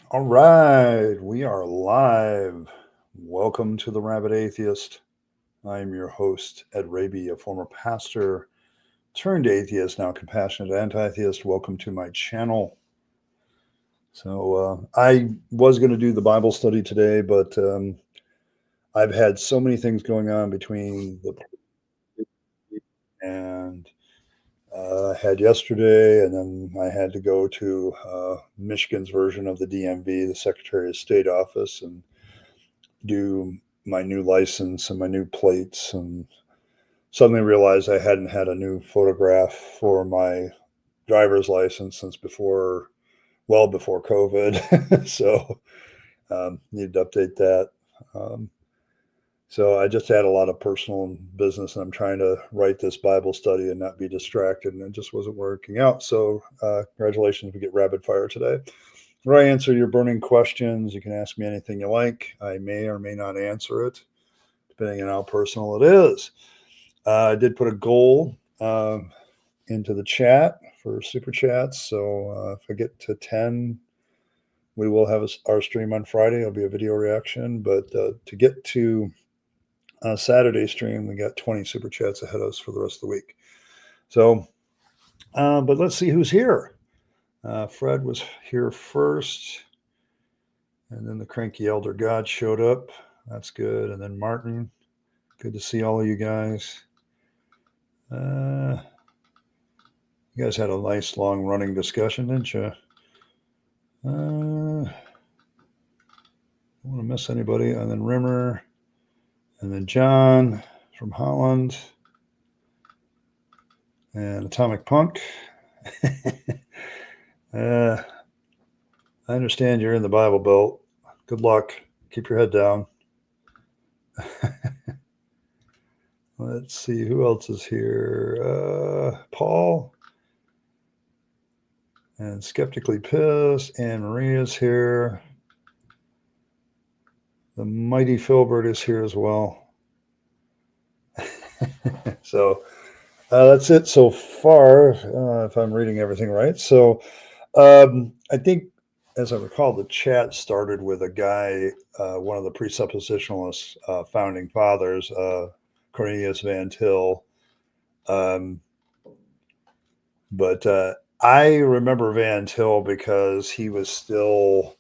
All right, we are live. Welcome to the Rabyd Atheist. I am your host, Ed Rabyd, a former pastor turned atheist, now compassionate anti-theist. Welcome to my channel. So I was going to do the Bible study today, but I've had so many things going on between the and I had yesterday, and then I had to go to Michigan's version of the DMV, the Secretary of State office, and do my new license and my new plates, and suddenly realized I hadn't had a new photograph for my driver's license since well before COVID. So needed to update that. Um, so I just had a lot of personal business, and I'm trying to write this Bible study and not be distracted, and it just wasn't working out. So congratulations, we get rapid fire today, where I answer your burning questions. You can ask me anything you like. I may or may not answer it, depending on how personal it is. I did put a goal into the chat for super chats. So if I get to 10, we will have our stream on Friday. It'll be a video reaction. But to get to Saturday stream, we got 20 super chats ahead of us for the rest of the week. So, but let's see who's here. Fred was here first. And then the cranky elder God showed up. That's good. And then Martin. Good to see all of you guys. You guys had a nice long running discussion, didn't you? I don't want to miss anybody. And then Rimmer. And then John from Holland. And Atomic Punk. I understand you're in the Bible Belt. Good luck. Keep your head down. Let's see who else is here. Paul and Skeptically Pissed. Anne Maria's here. The mighty Filbert is here as well. So that's it so far, if I'm reading everything right. So I think, as I recall, the chat started with a guy, one of the presuppositionalist founding fathers, Cornelius Van Til. But I remember Van Til because he was still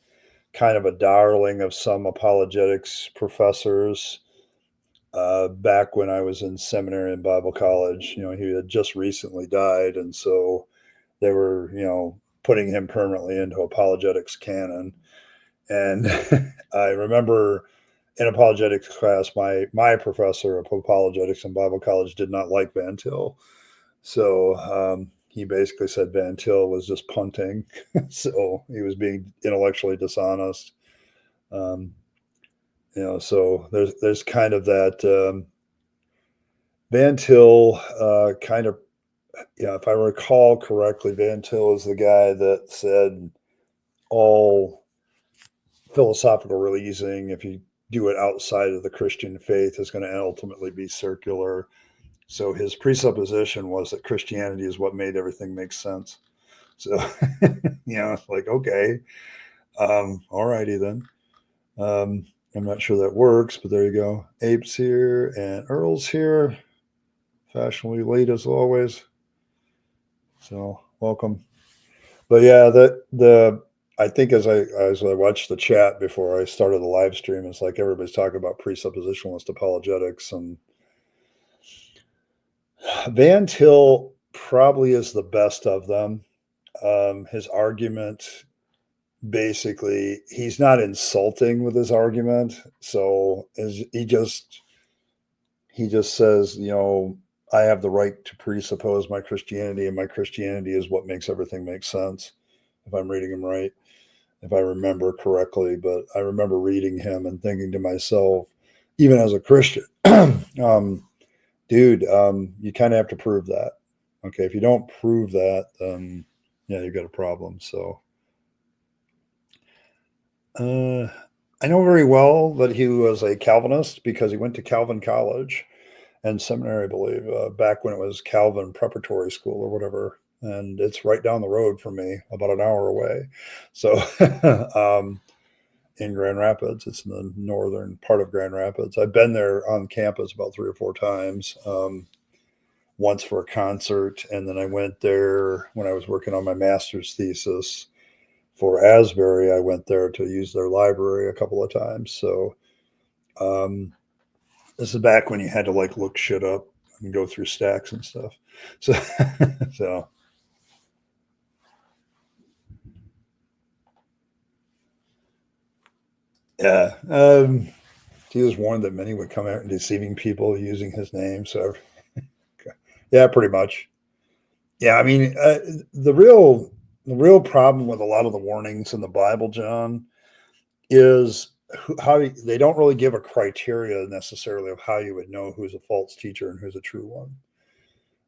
kind of a darling of some apologetics professors. Back when I was in seminary and Bible college, he had just recently died, and so they were, putting him permanently into apologetics canon. And I remember in apologetics class, my professor of apologetics in Bible college did not like Van Til, so he basically said Van Til was just punting, so he was being intellectually dishonest. Um, so there's kind of that. Van Til kind of, if I recall correctly, Van Til is the guy that said all philosophical reasoning, if you do it outside of the Christian faith, is going to ultimately be circular. So his presupposition was that Christianity is what made everything make sense. So, it's like, okay, all righty then. I'm not sure that works, but there you go. Ape's here and Earl's here. Fashionably late as always. So welcome. But yeah, I think as I watched the chat before I started the live stream, it's like everybody's talking about presuppositionalist apologetics, and Van Til probably is the best of them. His argument, basically, he's not insulting with his argument, so he just says, I have the right to presuppose my Christianity, and my Christianity is what makes everything make sense, if I'm reading him right, if I remember correctly. But I remember reading him and thinking to myself, even as a Christian, dude, you kind of have to prove that. Okay, if you don't prove that, then yeah, you've got a problem. So I know very well that he was a Calvinist because he went to Calvin College and seminary, I believe, back when it was Calvin Preparatory School or whatever and it's right down the road from me, about an hour away. So, in Grand Rapids, it's in the northern part of Grand Rapids. I've been there on campus about 3 or 4 times. Once for a concert, and then I went there when I was working on my master's thesis for Asbury. I went there to use their library a couple of times. So, um, this is back when you had to like look shit up and go through stacks and stuff. So, so yeah. He was warned that many would come out and deceiving people using his name. So, yeah, pretty much. Yeah, I mean, the real problem with a lot of the warnings in the Bible, John, is they don't really give a criteria necessarily of how you would know who's a false teacher and who's a true one.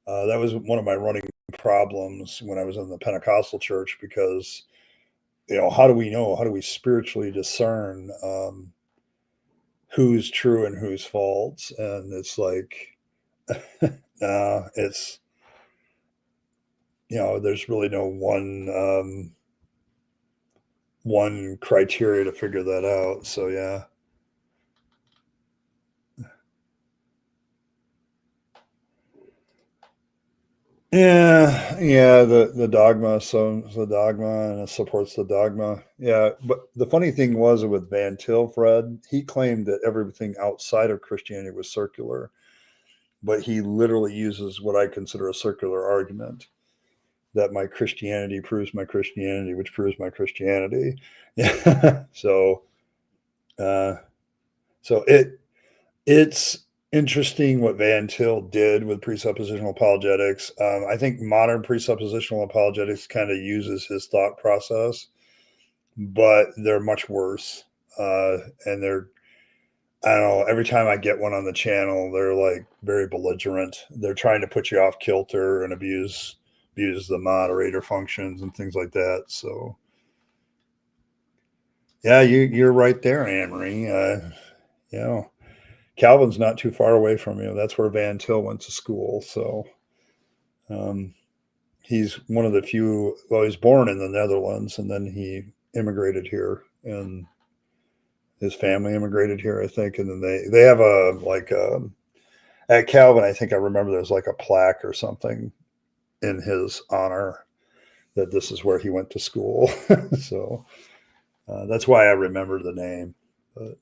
That was one of my running problems when I was in the Pentecostal church, because how do we know? How do we spiritually discern who's true and who's false? And it's like, it's there's really no one criteria to figure that out. So yeah. Yeah, the dogma, so the dogma, and it supports the dogma. Yeah, but the funny thing was with Van Til, Fred, he claimed that everything outside of Christianity was circular, but he literally uses what I consider a circular argument, that my Christianity proves my Christianity, which proves my Christianity. Yeah. Uh, so it's interesting what Van Til did with presuppositional apologetics. I think modern presuppositional apologetics kind of uses his thought process, but they're much worse. And I don't know, every time I get one on the channel, they're like very belligerent. They're trying to put you off kilter and abuse the moderator functions and things like that. So, yeah, you're right there, Anne Marie. You know, Calvin's not too far away from you. That's where Van Til went to school. So, um, he's one of the few. Well, he was born in the Netherlands, and then he immigrated here, and his family immigrated here, I think. And then they have at Calvin, I think I remember there's like a plaque or something in his honor, that this is where he went to school. So, that's why I remember the name. But,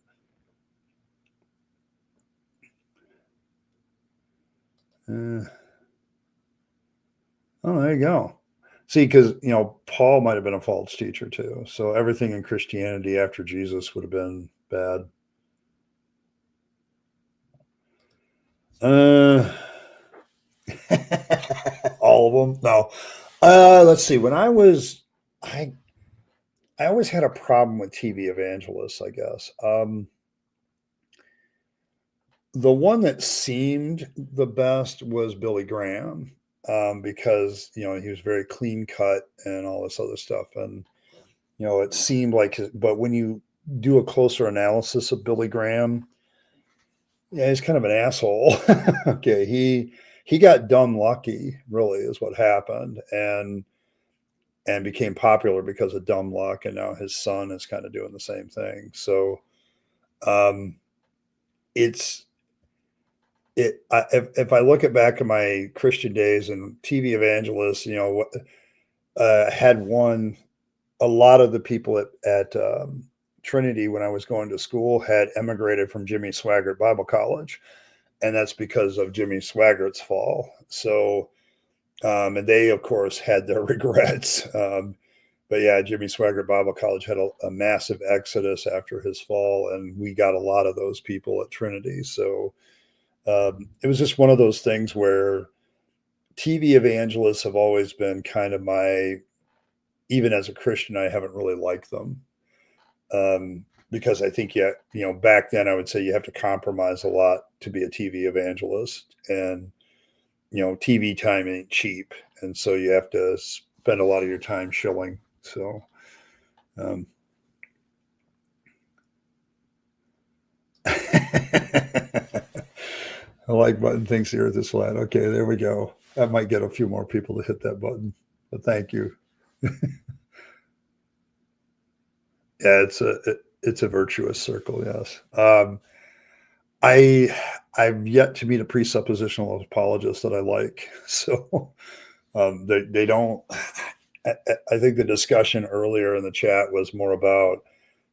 uh, oh, there you go. See, because Paul might have been a false teacher too. So everything in Christianity after Jesus would have been bad. Uh, all of them? No. Let's see. I I always had a problem with TV evangelists, I guess. The one that seemed the best was Billy Graham, because he was very clean cut and all this other stuff, and it seemed like. But when you do a closer analysis of Billy Graham, yeah, he's kind of an asshole. Okay, he got dumb lucky, really, is what happened, and became popular because of dumb luck, and now his son is kind of doing the same thing. So, um, it's if I look at back at my Christian days and TV evangelists, had one. A lot of the people at Trinity when I was going to school had emigrated from Jimmy Swaggart Bible College, and that's because of Jimmy Swaggart's fall. So, and they of course had their regrets. But yeah, Jimmy Swaggart Bible College had a massive exodus after his fall, and we got a lot of those people at Trinity. So, it was just one of those things where TV evangelists have always been kind of even as a Christian, I haven't really liked them. Because I think, yeah, back then I would say you have to compromise a lot to be a TV evangelist, and TV time ain't cheap, and so you have to spend a lot of your time shilling. So, um, I like button thinks the earth is flat. Okay, there we go. That might get a few more people to hit that button, but thank you. Yeah, it's a virtuous circle. Yes. I I've yet to meet a presuppositional apologist that I like. So they don't. I think the discussion earlier in the chat was more about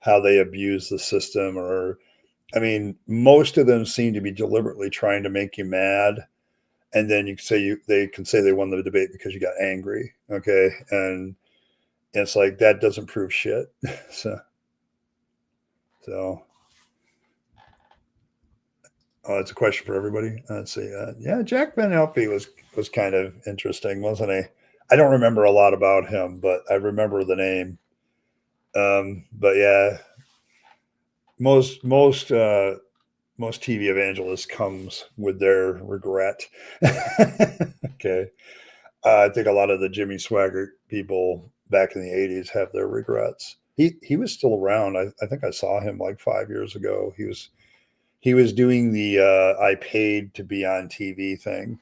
how they abuse the system, or I mean, most of them seem to be deliberately trying to make you mad, and then they can say they won the debate because you got angry. Okay, and it's like that doesn't prove shit. so so Oh, it's a question for everybody. Let's see. Yeah, Jack Van Elfie was kind of interesting, wasn't he? I don't remember a lot about him, but I remember the name. But yeah, most most uh, most TV evangelists comes with their regret. Okay, I think a lot of the Jimmy Swaggart people back in the '80s have their regrets. He was still around. I think I saw him like 5 years ago. He was doing the I paid to be on TV thing.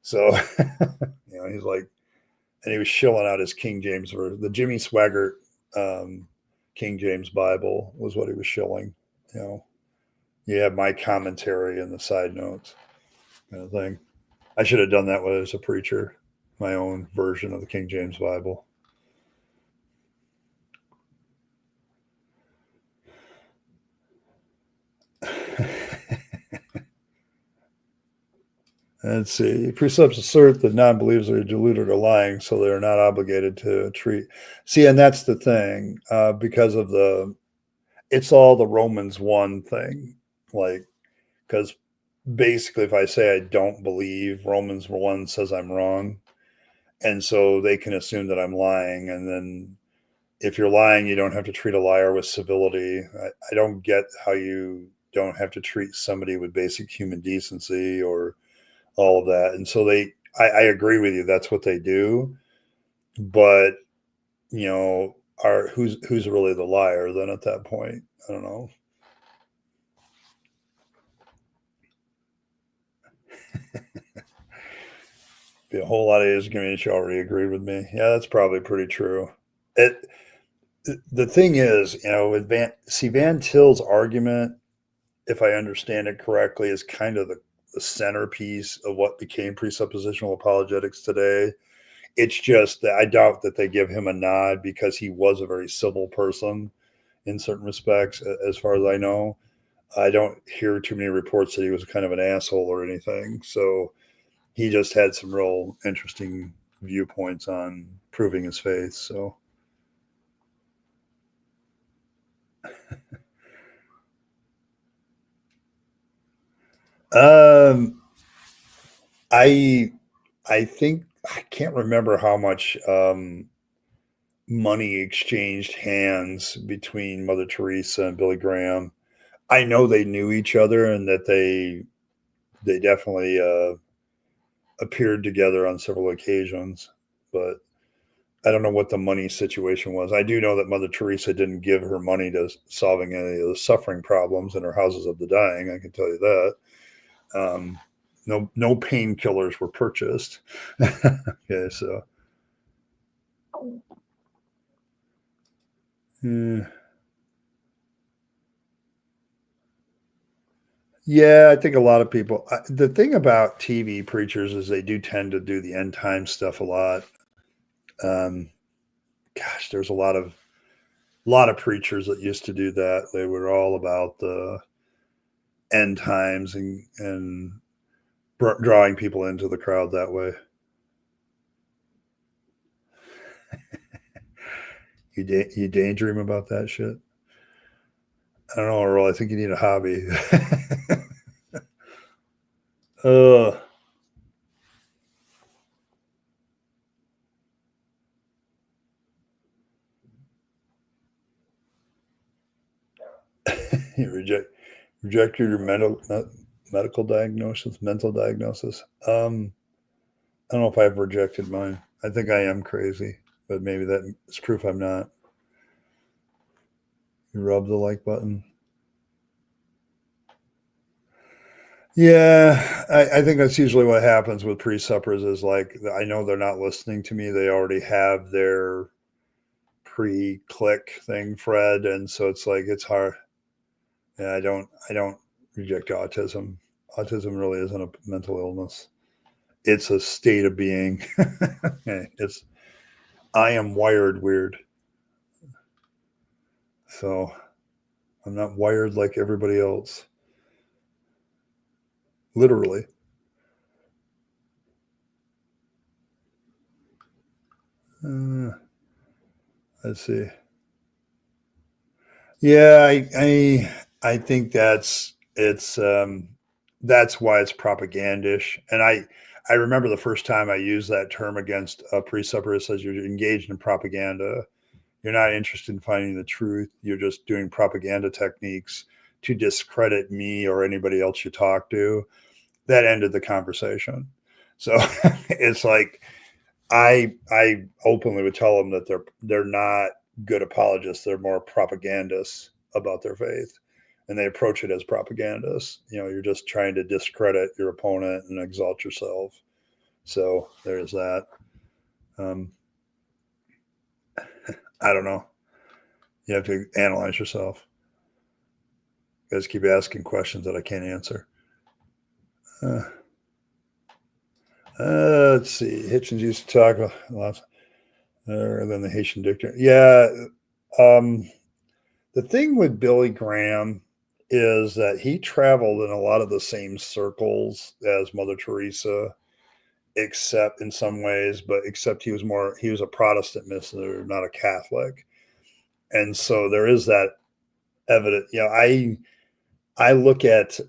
So, he's like, and he was shilling out his King James version. The Jimmy Swaggart King James Bible was what he was shilling. You know, you have my commentary and the side notes kind of thing. I should have done that as a preacher, my own version of the King James Bible. Let's see. Precepts assert that non-believers are deluded or lying, so they are not obligated to treat. See, and that's the thing, because of it's all the Romans 1 thing. Like, because basically, if I say I don't believe, Romans 1 says I'm wrong. And so they can assume that I'm lying. And then if you're lying, you don't have to treat a liar with civility. I don't get how you don't have to treat somebody with basic human decency or all of that. And so I agree with you. That's what they do. But, who's really the liar then at that point? I don't know. Be a whole lot of his community already agreed with me. Yeah, that's probably pretty true. It the thing is, with Van Til's argument, if I understand it correctly, is kind of the centerpiece of what became presuppositional apologetics today. It's just that I doubt that they give him a nod because he was a very civil person in certain respects, as far as I know. I don't hear too many reports that he was kind of an asshole or anything. So he just had some real interesting viewpoints on proving his faith. So, um, I I think I can't remember how much money exchanged hands between Mother Teresa and Billy Graham. I know they knew each other and that they definitely appeared together on several occasions, but I don't know what the money situation was. I do know that Mother Teresa didn't give her money to solving any of the suffering problems in her houses of the dying. I can tell you that. No painkillers were purchased. Okay, so yeah, I think a lot of people. The thing about TV preachers is they do tend to do the end time stuff a lot. Um, Gosh, there's a lot of preachers that used to do that. They were all about the end times and drawing people into the crowd that way. You daydream about that shit? I don't know, Earl. I think you need a hobby. uh, you reject your medical diagnosis, mental diagnosis. I don't know if I've rejected mine. I think I am crazy, but maybe that's proof I'm not. You rub the like button. Yeah, I think that's usually what happens with presuppers is like I know they're not listening to me. They already have their pre-click thing, Fred, and so it's like it's hard. Yeah, I don't reject autism. Autism really isn't a mental illness. It's a state of being. It's I am wired weird. So I'm not wired like everybody else. Literally. Uh, let's see. Yeah, I think that's why it's propagandish. And I remember the first time I used that term against a presupper. It says you're engaged in propaganda. You're not interested in finding the truth. You're just doing propaganda techniques to discredit me or anybody else you talk to. That ended the conversation. So it's like I openly would tell them that they're not good apologists. They're more propagandists about their faith, and they approach it as propagandists. You're just trying to discredit your opponent and exalt yourself. So there's that. Um, I don't know. You have to analyze yourself. You guys keep asking questions that I can't answer. Uh, let's see. Hitchens used to talk a lot than the Haitian dictator. Yeah. Um, The thing with Billy Graham is that he traveled in a lot of the same circles as Mother Teresa, except in some ways, but except he was a Protestant minister, not a Catholic. And so there is that evident, I look at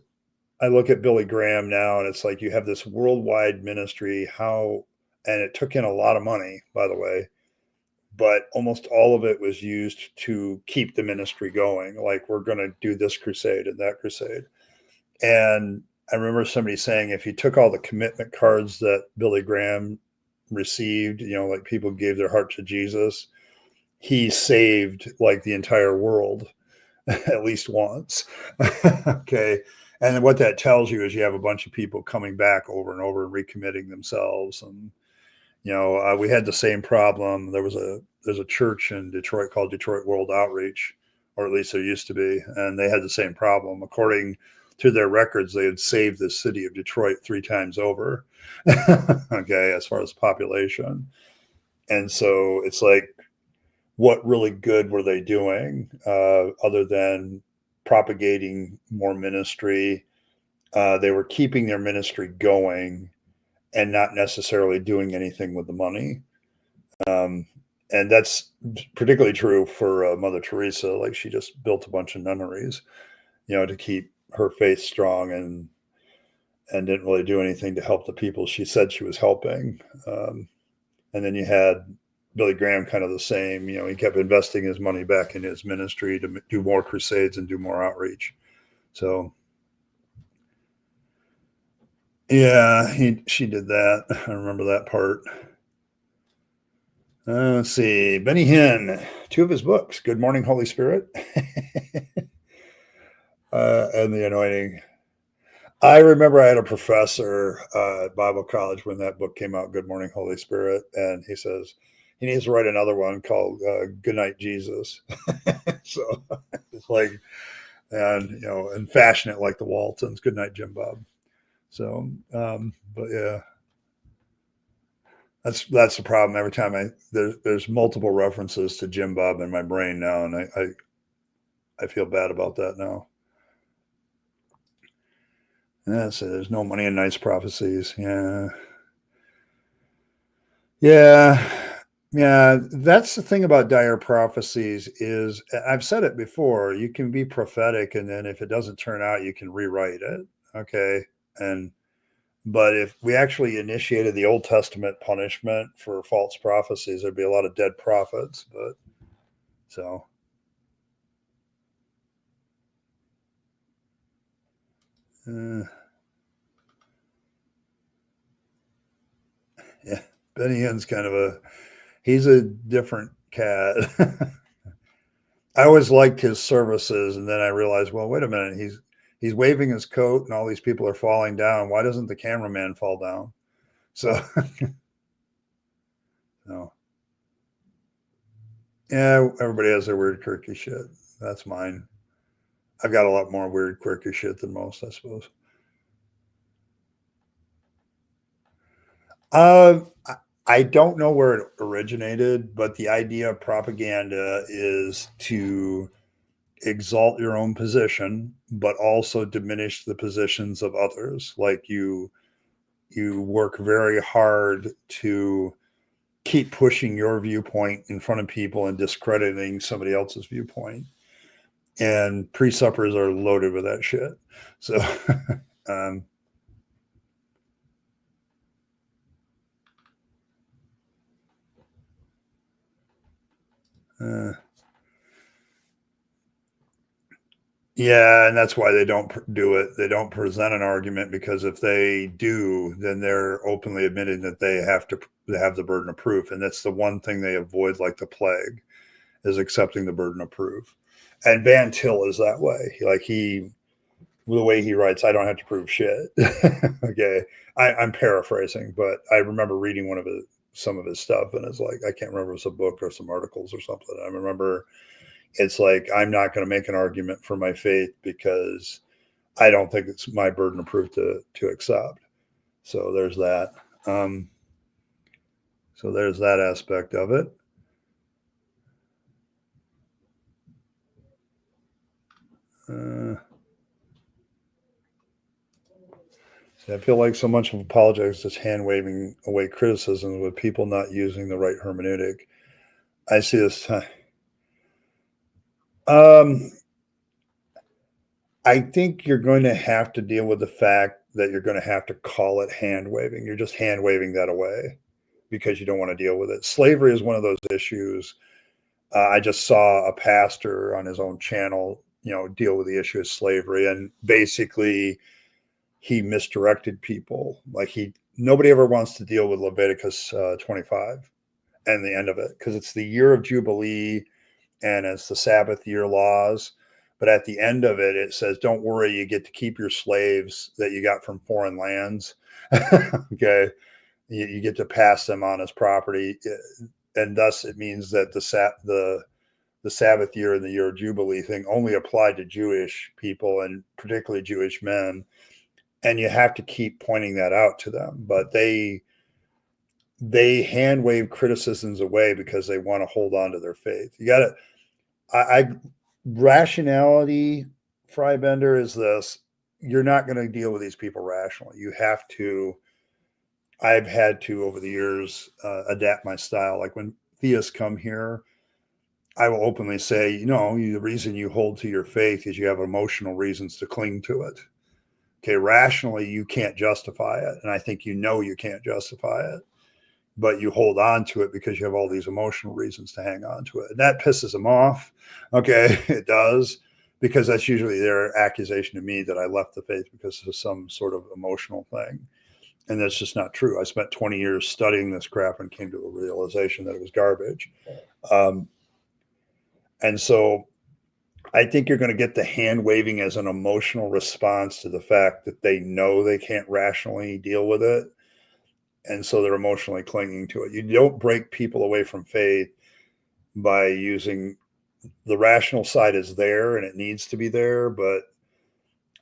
I look at Billy Graham now and it's like you have this worldwide ministry, and it took in a lot of money, by the way, but almost all of it was used to keep the ministry going. Like, we're going to do this crusade and that crusade. And I remember somebody saying if you took all the commitment cards that Billy Graham received, like people gave their heart to Jesus, he saved like the entire world at least once. Okay. And what that tells you is you have a bunch of people coming back over and over and recommitting themselves. And we had the same problem. There's a church in Detroit called Detroit World Outreach, or at least there used to be, and they had the same problem. According to their records, they had saved the city of Detroit 3 times over. Okay, as far as population, and so it's like, what really good were they doing other than propagating more ministry? They were keeping their ministry going and not necessarily doing anything with the money. Um, and that's particularly true for Mother Teresa. Like, she just built a bunch of nunneries, to keep her faith strong, and didn't really do anything to help the people she said she was helping. And then you had Billy Graham, kind of the same. He kept investing his money back in his ministry to do more crusades and do more outreach. So yeah, she did that. I remember that part. Let's see. Benny Hinn, 2 of his books, Good Morning, Holy Spirit, and The Anointing. I remember I had a professor at Bible college when that book came out, Good Morning, Holy Spirit, and he says he needs to write another one called Good Night, Jesus. So it's like, and fashion it like the Waltons, Good Night, Jim Bob. So, but yeah, that's the problem. Every time there's multiple references to Jim Bob in my brain now, and I feel bad about that now. Yeah, so there's no money in nice prophecies. Yeah, yeah, yeah. That's the thing about dire prophecies is I've said it before. You can be prophetic, and then if it doesn't turn out, you can rewrite it. Okay, and but if we actually initiated the Old Testament punishment for false prophecies, there'd be a lot of dead prophets. But so, uh, yeah, Benny Hinn's kind of he's a different cat. I always liked his services, and then I realized, well, wait a minute, He's waving his coat and all these people are falling down. Why doesn't the cameraman fall down? So, no. Yeah, everybody has their weird, quirky shit. That's mine. I've got a lot more weird, quirky shit than most, I suppose. I don't know where it originated, but the idea of propaganda is to exalt your own position, but also diminish the positions of others. Like you work very hard to keep pushing your viewpoint in front of people and discrediting somebody else's viewpoint. And pre-suppers are loaded with that shit. So, um, uh, yeah, and that's why they don't do it. They don't present an argument, because if they do, then they're openly admitting that they have the burden of proof, and that's the one thing they avoid like the plague, is accepting the burden of proof. And Van Til is that way. The way he writes, I don't have to prove shit. Okay, I'm paraphrasing, but I remember reading some of his stuff, and it's like, I can't remember if it was a book or some articles or something. I remember it's like, I'm not going to make an argument for my faith because I don't think it's my burden of proof to accept. So there's that. So there's that aspect of it. I feel like so much of apologetics is hand waving away criticism with people not using the right hermeneutic. I see this. I think you're going to have to deal with the fact that you're going to have to call it hand waving. You're just hand waving that away because you don't want to deal with it. Slavery is one of those issues. I just saw a pastor on his own channel, deal with the issue of slavery, and basically he misdirected people. Like nobody ever wants to deal with Leviticus 25 and the end of it, because it's the year of Jubilee and it's the Sabbath year laws. But at the end of it, it says, don't worry, you get to keep your slaves that you got from foreign lands. Okay. You get to pass them on as property. And thus it means that the Sabbath year and the year of Jubilee thing only applied to Jewish people, and particularly Jewish men. And you have to keep pointing that out to them. But they hand wave criticisms away because they want to hold on to their faith. You got to, rationality, Frybender, is this: you're not going to deal with these people rationally. You have to. I've had to, over the years, adapt my style. Like when theists come here, I will openly say, the reason you hold to your faith is you have emotional reasons to cling to it. Okay, rationally, you can't justify it. And I think you can't justify it, but you hold on to it because you have all these emotional reasons to hang on to it. And that pisses them off. Okay, it does, because that's usually their accusation to me that I left the faith because of some sort of emotional thing. And that's just not true. I spent 20 years studying this crap and came to a realization that it was garbage. And so I think you're going to get the hand waving as an emotional response to the fact that they know they can't rationally deal with it. And so they're emotionally clinging to it. You don't break people away from faith by using the rational side is there and it needs to be there. But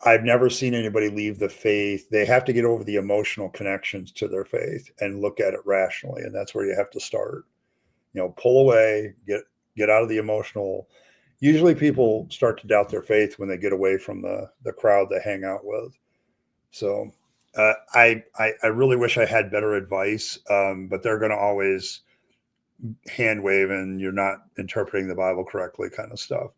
I've never seen anybody leave the faith. They have to get over the emotional connections to their faith and look at it rationally. And that's where you have to start. Pull away, get out of the emotional. Usually people start to doubt their faith when they get away from the crowd they hang out with. So I really wish I had better advice, but they're going to always hand wave and you're not interpreting the Bible correctly kind of stuff.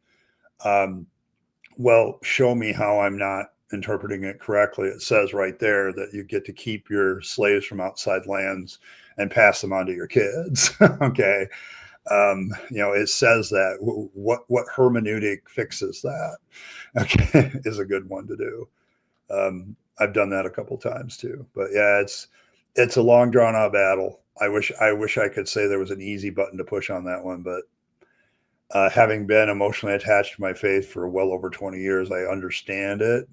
Well, show me how I'm not interpreting it correctly. It says right there that you get to keep your slaves from outside lands and pass them on to your kids. Okay. It says that. What hermeneutic fixes that? Okay, is a good one to do. I've done that a couple times too, but yeah, it's a long drawn out battle. I wish I could say there was an easy button to push on that one, but having been emotionally attached to my faith for well over 20 years, I understand it.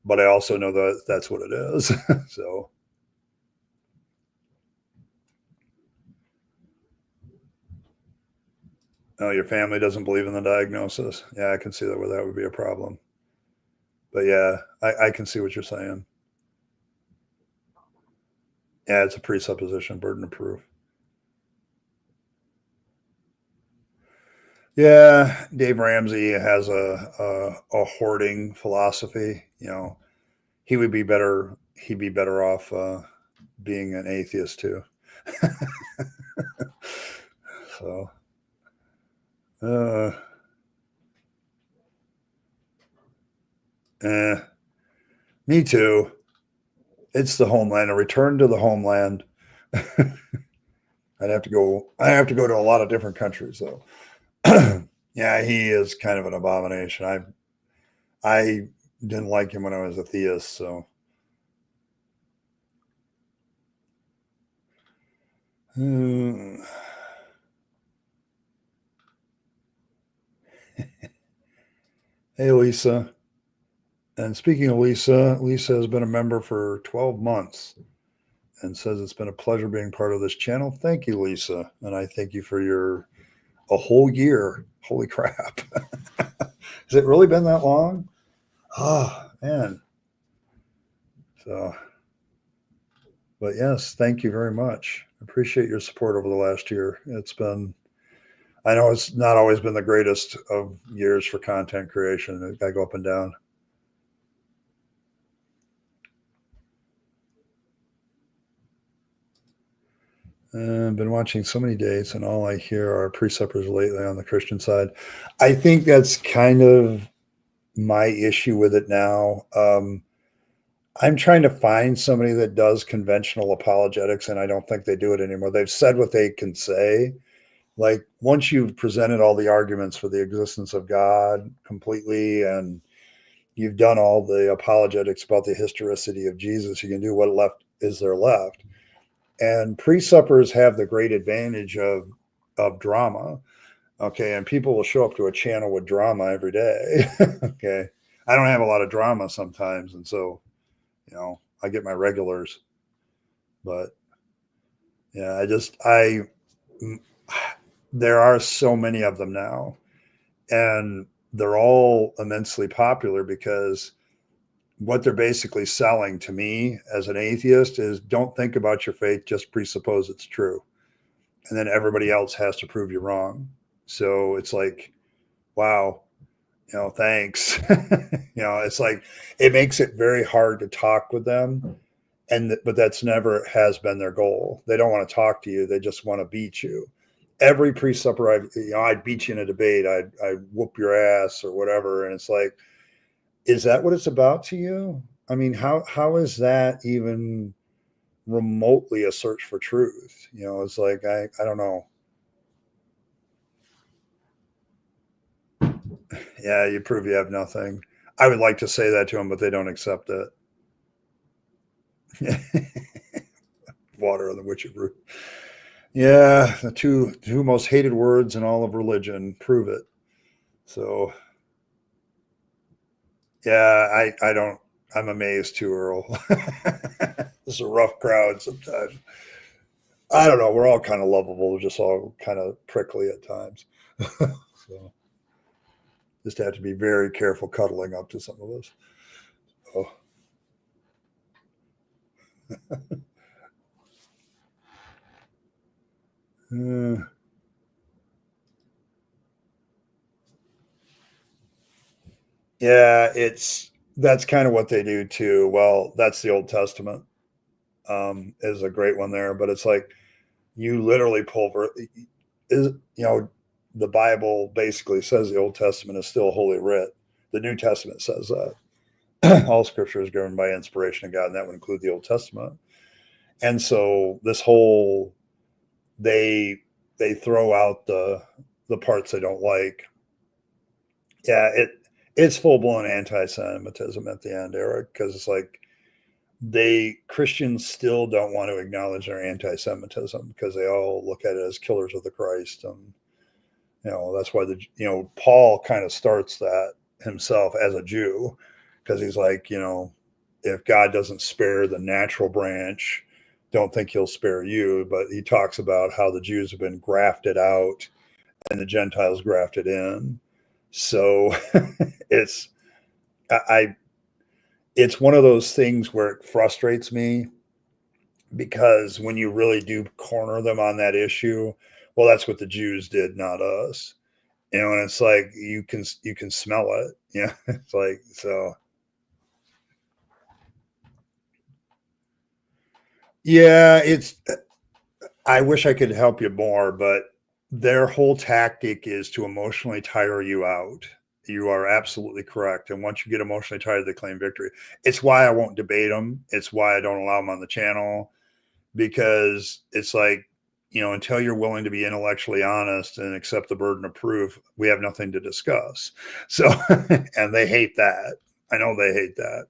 but I also know that that's what it is. So, oh, your family doesn't believe in the diagnosis. Yeah, I can see that where that would be a problem. But yeah, I can see what you're saying. Yeah, it's a presupposition, burden of proof. Yeah, Dave Ramsey has a hoarding philosophy. He would be better. He'd be better off being an atheist too. So, uh, eh, me too. It's the homeland. A return to the homeland. I'd have to go. I have to go to a lot of different countries though. Yeah, he is kind of an abomination. I didn't like him when I was a theist. So, uh, hey Lisa. And speaking of Lisa, Lisa has been a member for 12 months and says it's been a pleasure being part of this channel. Thank you, Lisa. And I thank you for your a whole year. Holy crap. Has it really been that long? Oh, man. So, but yes, thank you very much. Appreciate your support over the last year. It's been, I know it's not always been the greatest of years for content creation. I go up and down. I've been watching so many dates, and all I hear are preceptors lately on the Christian side. I think that's kind of my issue with it now. I'm trying to find somebody that does conventional apologetics, and I don't think they do it anymore. They've said what they can say. Like, once you've presented all the arguments for the existence of God completely, and you've done all the apologetics about the historicity of Jesus, you can do what left is there left. And pre-suppers have the great advantage of drama. Okay, and people will show up to a channel with drama every day. Okay, I don't have a lot of drama sometimes, and so I get my regulars. But yeah, there are so many of them now, and they're all immensely popular because what they're basically selling to me as an atheist is don't think about your faith, just presuppose it's true. And then everybody else has to prove you wrong. So it's like, wow, thanks. It's like it makes it very hard to talk with them. But that's never has been their goal. They don't want to talk to you. They just want to beat you. Every presupper I'd beat you in a debate. I'd whoop your ass or whatever. And it's like, is that what it's about to you? I mean, how is that even remotely a search for truth? It's like I don't know. Yeah, you prove you have nothing. I would like to say that to them, but they don't accept it. Water on the witch's brew. Yeah, the two most hated words in all of religion prove it. So yeah, I don't. I'm amazed too, Earl. This is a rough crowd sometimes. I don't know. We're all kind of lovable, we're just all kind of prickly at times. So just have to be very careful cuddling up to some of us. Oh. Uh, yeah, that's kind of what they do too. Well, that's the Old Testament. Is a great one there, but it's like you literally is the Bible basically says the Old Testament is still holy writ. The New Testament says that all Scripture is given by inspiration of God, and that would include the Old Testament. And so this whole they throw out the parts they don't like. Yeah, it's full blown anti-Semitism at the end, Eric, because it's like Christians still don't want to acknowledge their anti-Semitism because they all look at it as killers of the Christ, and that's why Paul kind of starts that himself as a Jew, because he's like, if God doesn't spare the natural branch, don't think he'll spare you. But he talks about how the Jews have been grafted out and the Gentiles grafted in. So it's I it's one of those things where it frustrates me, because when you really do corner them on that issue, well, that's what the Jews did, not us. And it's like you can smell it. Yeah, it's like, so. Yeah, I wish I could help you more, but their whole tactic is to emotionally tire you out. You are absolutely correct. And once you get emotionally tired, they claim victory. It's why I won't debate them. It's why I don't allow them on the channel, because it's like, until you're willing to be intellectually honest and accept the burden of proof, we have nothing to discuss. So, and they hate that. I know they hate that.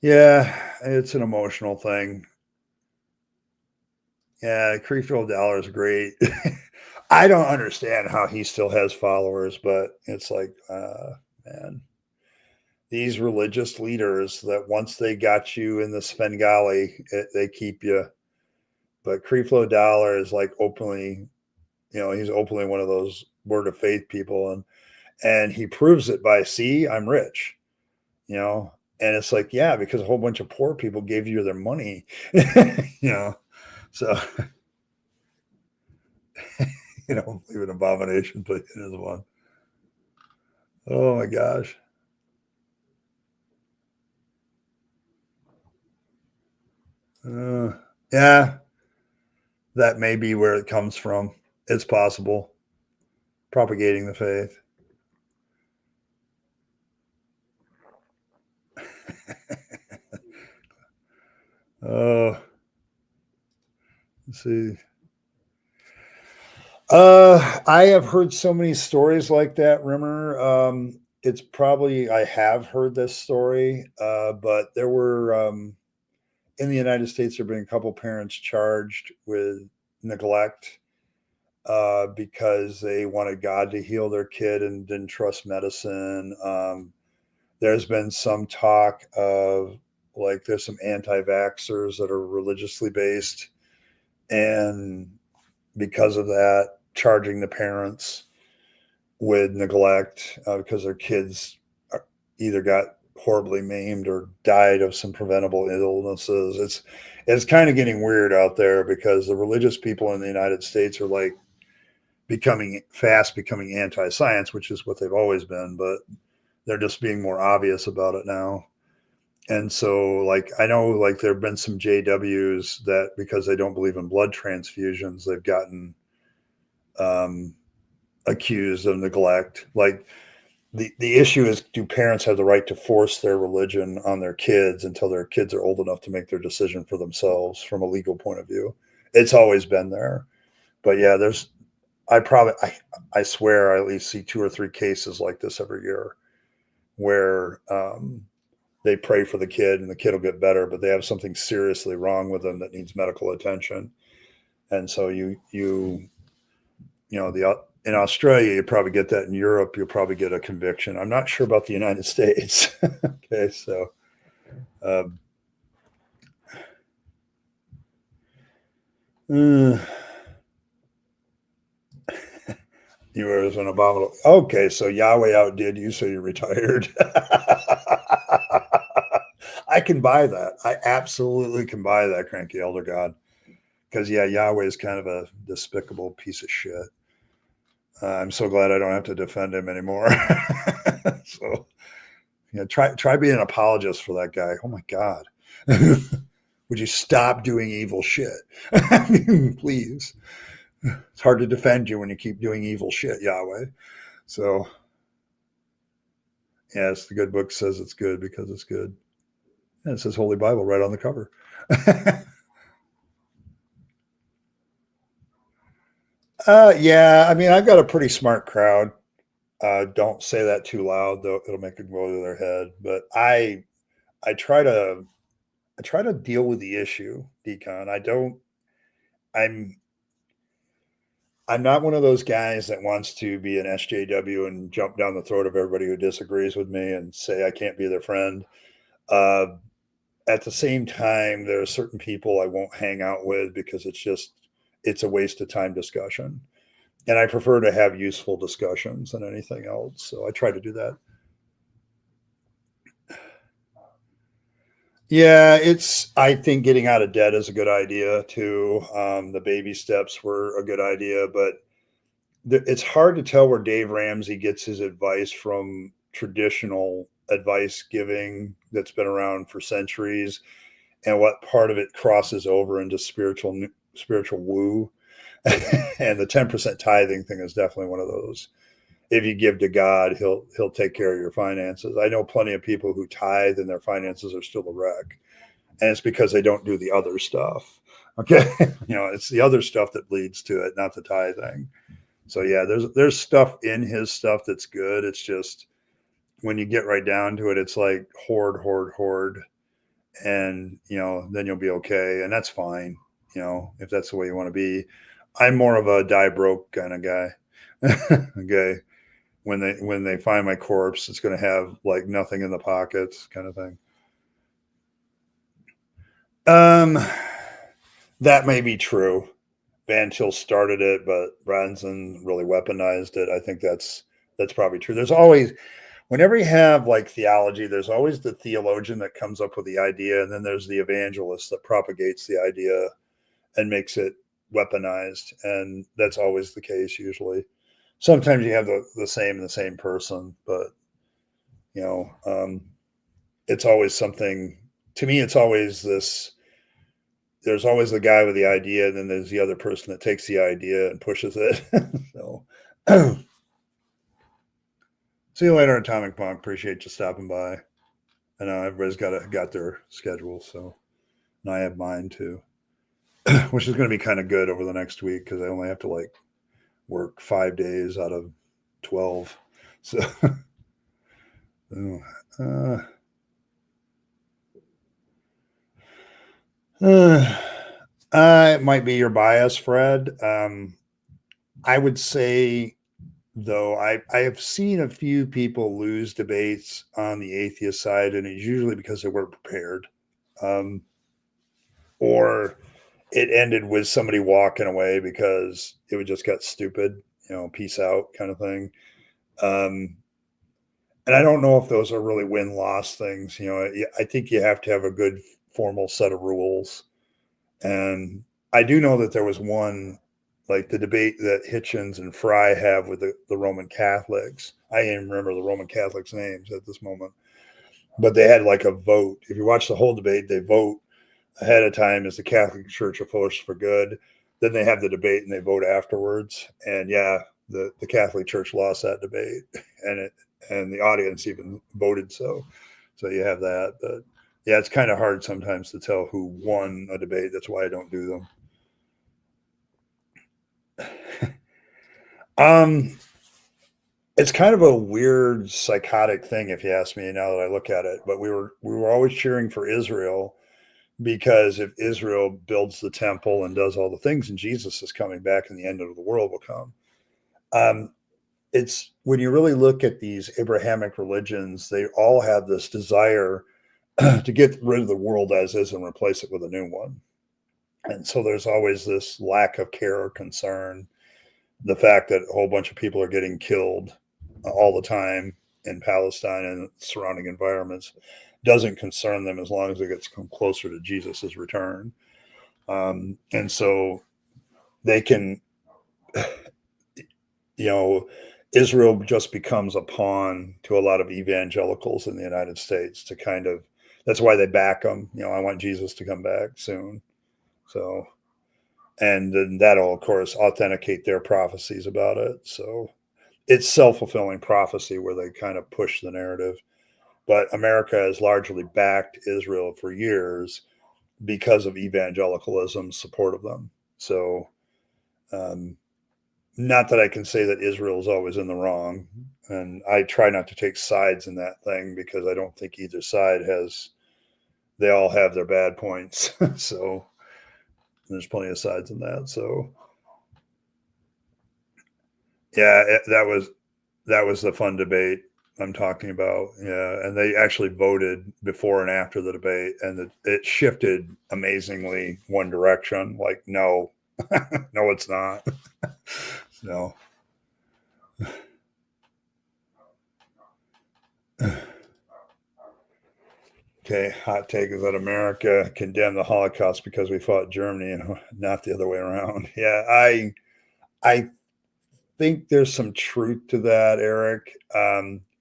Yeah, it's an emotional thing. Yeah, Creekfield Dollar is great. I don't understand how he still has followers, but it's like, man, these religious leaders that once they got you in the Svengali, they keep you. But Creekfield Dollar is like openly, he's openly one of those word of faith people, and he proves it by, see, I'm rich, you know, and it's like, yeah, because a whole bunch of poor people gave you their money, so. Leave an abomination, but it is one. Oh my gosh. Yeah, that may be where it comes from. It's possible. Propagating the faith. Oh, let's see. I have heard so many stories like that, Rimmer. It's probably, I have heard this story, but there were, in the United States, there have been a couple parents charged with neglect, because they wanted God to heal their kid and didn't trust medicine. There's been some talk of, like, there's some anti-vaxxers that are religiously based, and because of that, charging the parents with neglect, because their kids either got horribly maimed or died of some preventable illnesses. It's kind of getting weird out there, because the religious people in the United States are like becoming anti-science, which is what they've always been, but they're just being more obvious about it now. And so, like, I know, like, there have been some JWs that, because they don't believe in blood transfusions, they've gotten um, accused of neglect. Like, the issue is, do parents have the right to force their religion on their kids until their kids are old enough to make their decision for themselves from a legal point of view? It's always been there. But yeah, I swear I at least see 2 or 3 cases like this every year, where they pray for the kid and the kid will get better, but they have something seriously wrong with them that needs medical attention. And so in Australia, you probably get that. In Europe, you'll probably get a conviction. I'm not sure about the United States. Okay, so um, uh, you were an abominable. Okay, so Yahweh outdid you, so you retired. I can buy that. I absolutely can buy that, cranky elder god. Because, yeah, Yahweh is kind of a despicable piece of shit. I'm so glad I don't have to defend him anymore. So, yeah, try being an apologist for that guy. Oh my God. Would you stop doing evil shit? Please. It's hard to defend you when you keep doing evil shit, Yahweh. So, yes, the good book says it's good because it's good. And it says Holy Bible right on the cover. Yeah, I mean, I've got a pretty smart crowd. Don't say that too loud, though; it'll make it go over their head. But I try to deal with the issue, Decon. I don't. I'm I'm not one of those guys that wants to be an SJW and jump down the throat of everybody who disagrees with me and say I can't be their friend. Uh, at the same time, there are certain people I won't hang out with because it's a waste of time discussion. And I prefer to have useful discussions than anything else. So I try to do that. Yeah, I think getting out of debt is a good idea too. The baby steps were a good idea, but it's hard to tell where Dave Ramsey gets his advice from traditional advice giving that's been around for centuries and what part of it crosses over into spiritual woo. And the 10% tithing thing is definitely one of those. If you give to God, he'll take care of your finances. I know plenty of people who tithe and their finances are still a wreck. And it's because they don't do the other stuff. Okay. It's the other stuff that leads to it, not the tithing. So yeah, there's stuff in his stuff that's good. It's just when you get right down to it, it's like hoard, hoard, hoard. And then you'll be okay. And that's fine, if that's the way you want to be. I'm more of a die broke kind of guy. Okay. When they find my corpse, it's going to have like nothing in the pockets kind of thing. That may be true. Van Til started it, but Branson really weaponized it. I think that's probably true. There's always, whenever you have like theology, there's always the theologian that comes up with the idea, and then there's the evangelist that propagates the idea and makes it weaponized, and that's always the case usually. Sometimes you have the same person, but you know, um, it's always something. To me, it's always this. There's always the guy with the idea, and then there's the other person that takes the idea and pushes it. So, see you later, Atomic Punk. Appreciate you stopping by. I know everybody's got their schedule, so and I have mine too, which is going to be kind of good over the next week because I only have to like work 5 days out of 12. So, uh, it might be your bias, Fred. I would say, though, I have seen a few people lose debates on the atheist side, and it's usually because they weren't prepared, um, or it ended with somebody walking away because it would just got stupid, peace out kind of thing. Um, and I don't know if those are really win loss things. I think you have to have a good formal set of rules. And I do know that there was one, like the debate that Hitchens and Fry have with the Roman Catholics. I can't even remember the Roman Catholics' names at this moment, but they had like a vote. If you watch the whole debate, they vote ahead of time. Is the Catholic Church a force for good? Then they have the debate and they vote afterwards. And yeah, the Catholic Church lost that debate, and the audience even voted so. So you have that, but yeah, it's kind of hard sometimes to tell who won a debate. That's why I don't do them. It's kind of a weird psychotic thing if you ask me now that I look at it, but we were always cheering for Israel because if Israel builds the temple and does all the things and Jesus is coming back and the end of the world will come. Um, it's when you really look at these Abrahamic religions, they all have this desire to get rid of the world as is and replace it with a new one. And so there's always this lack of care or concern. The fact that a whole bunch of people are getting killed all the time in Palestine and surrounding environments doesn't concern them as long as it gets closer to Jesus's return. And so they can, you know, Israel just becomes a pawn to a lot of evangelicals in the United States to kind of, that's why they back them. I want Jesus to come back soon. So, and then that'll, of course, authenticate their prophecies about it. So it's self-fulfilling prophecy where they kind of push the narrative. But America has largely backed Israel for years because of evangelicalism's support of them. So, um, not that I can say that Israel is always in the wrong. And I try not to take sides in that thing because I don't think either side they all have their bad points. So there's plenty of sides in that. So, Yeah, that was the fun debate I'm talking about. Yeah, and they actually voted before and after the debate, and it shifted amazingly one direction. Like, no, no, it's not. No. Okay, hot take is that America condemned the Holocaust because we fought Germany and not the other way around. Yeah, I think there's some truth to that, Eric,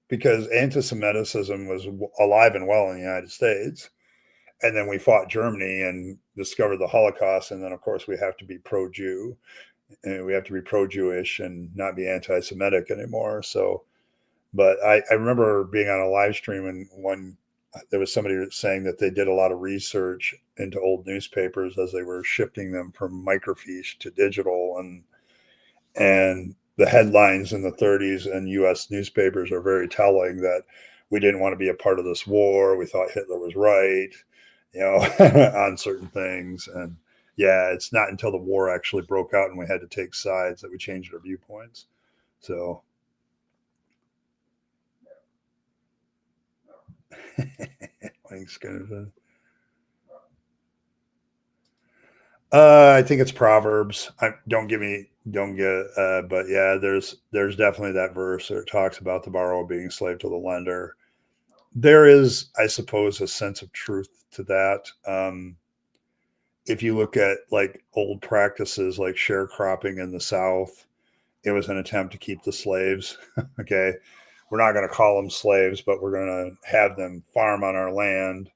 because anti-Semitism was alive and well in the United States, and then we fought Germany and discovered the Holocaust, and then of course we have to be pro-Jew, and we have to be pro-Jewish and not be anti-Semitic anymore. So, but I remember being on a live stream and one there was somebody saying that they did a lot of research into old newspapers as they were shifting them from microfiche to digital, and the headlines in the 30s and US newspapers are very telling that we didn't want to be a part of this war. We thought Hitler was right, you know, on certain things. And yeah, it's not until the war actually broke out and we had to take sides that we changed our viewpoints. So thanks, Kenneth. I think it's Proverbs. Don't get, but yeah, there's definitely that verse that talks about the borrower being a slave to the lender. There is, I suppose, a sense of truth to that. If you look at like old practices like sharecropping in the South, it was an attempt to keep the slaves. Okay, we're not going to call them slaves, but we're going to have them farm on our land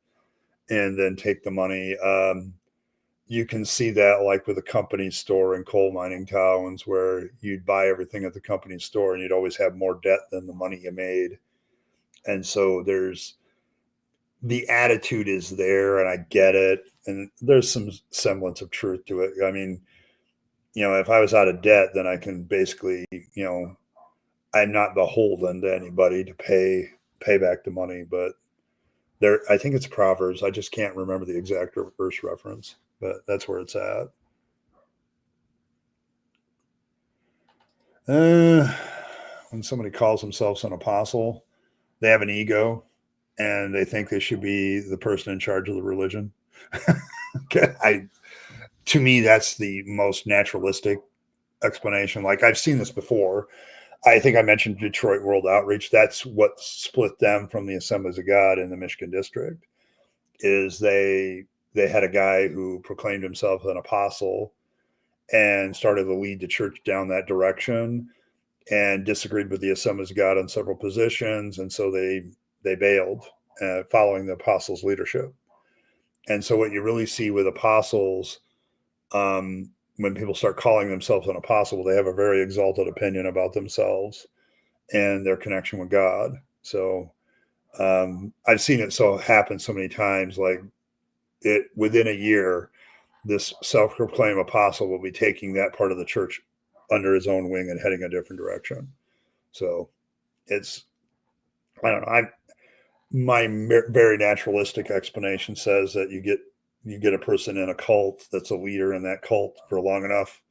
and then take the money. You can see that like with a company store in coal mining towns where you'd buy everything at the company store and you'd always have more debt than the money you made. And so there's the attitude is there and I get it. And there's some semblance of truth to it. I mean, you know, if I was out of debt, then I can basically, you know, I'm not beholden to anybody to pay back the money. But there, I think it's Proverbs. I just can't remember the exact verse reference, but that's where it's at. Uh, when somebody calls themselves an apostle, they have an ego and they think they should be the person in charge of the religion. I, to me, that's the most naturalistic explanation. Like I've seen this before. I think I mentioned Detroit World Outreach. That's what split them from the Assemblies of God in the Michigan district. Is they had a guy who proclaimed himself an apostle and started to lead the church down that direction and disagreed with the Assemblies of God on several positions, and so they bailed, following the apostles' leadership. And so what you really see with apostles, when people start calling themselves an apostle, they have a very exalted opinion about themselves and their connection with God. So I've seen it so happen so many times. Like it within a year, this self-proclaimed apostle will be taking that part of the church under his own wing and heading a different direction. So it's I don't know. My very naturalistic explanation says that you get a person in a cult that's a leader in that cult for long enough,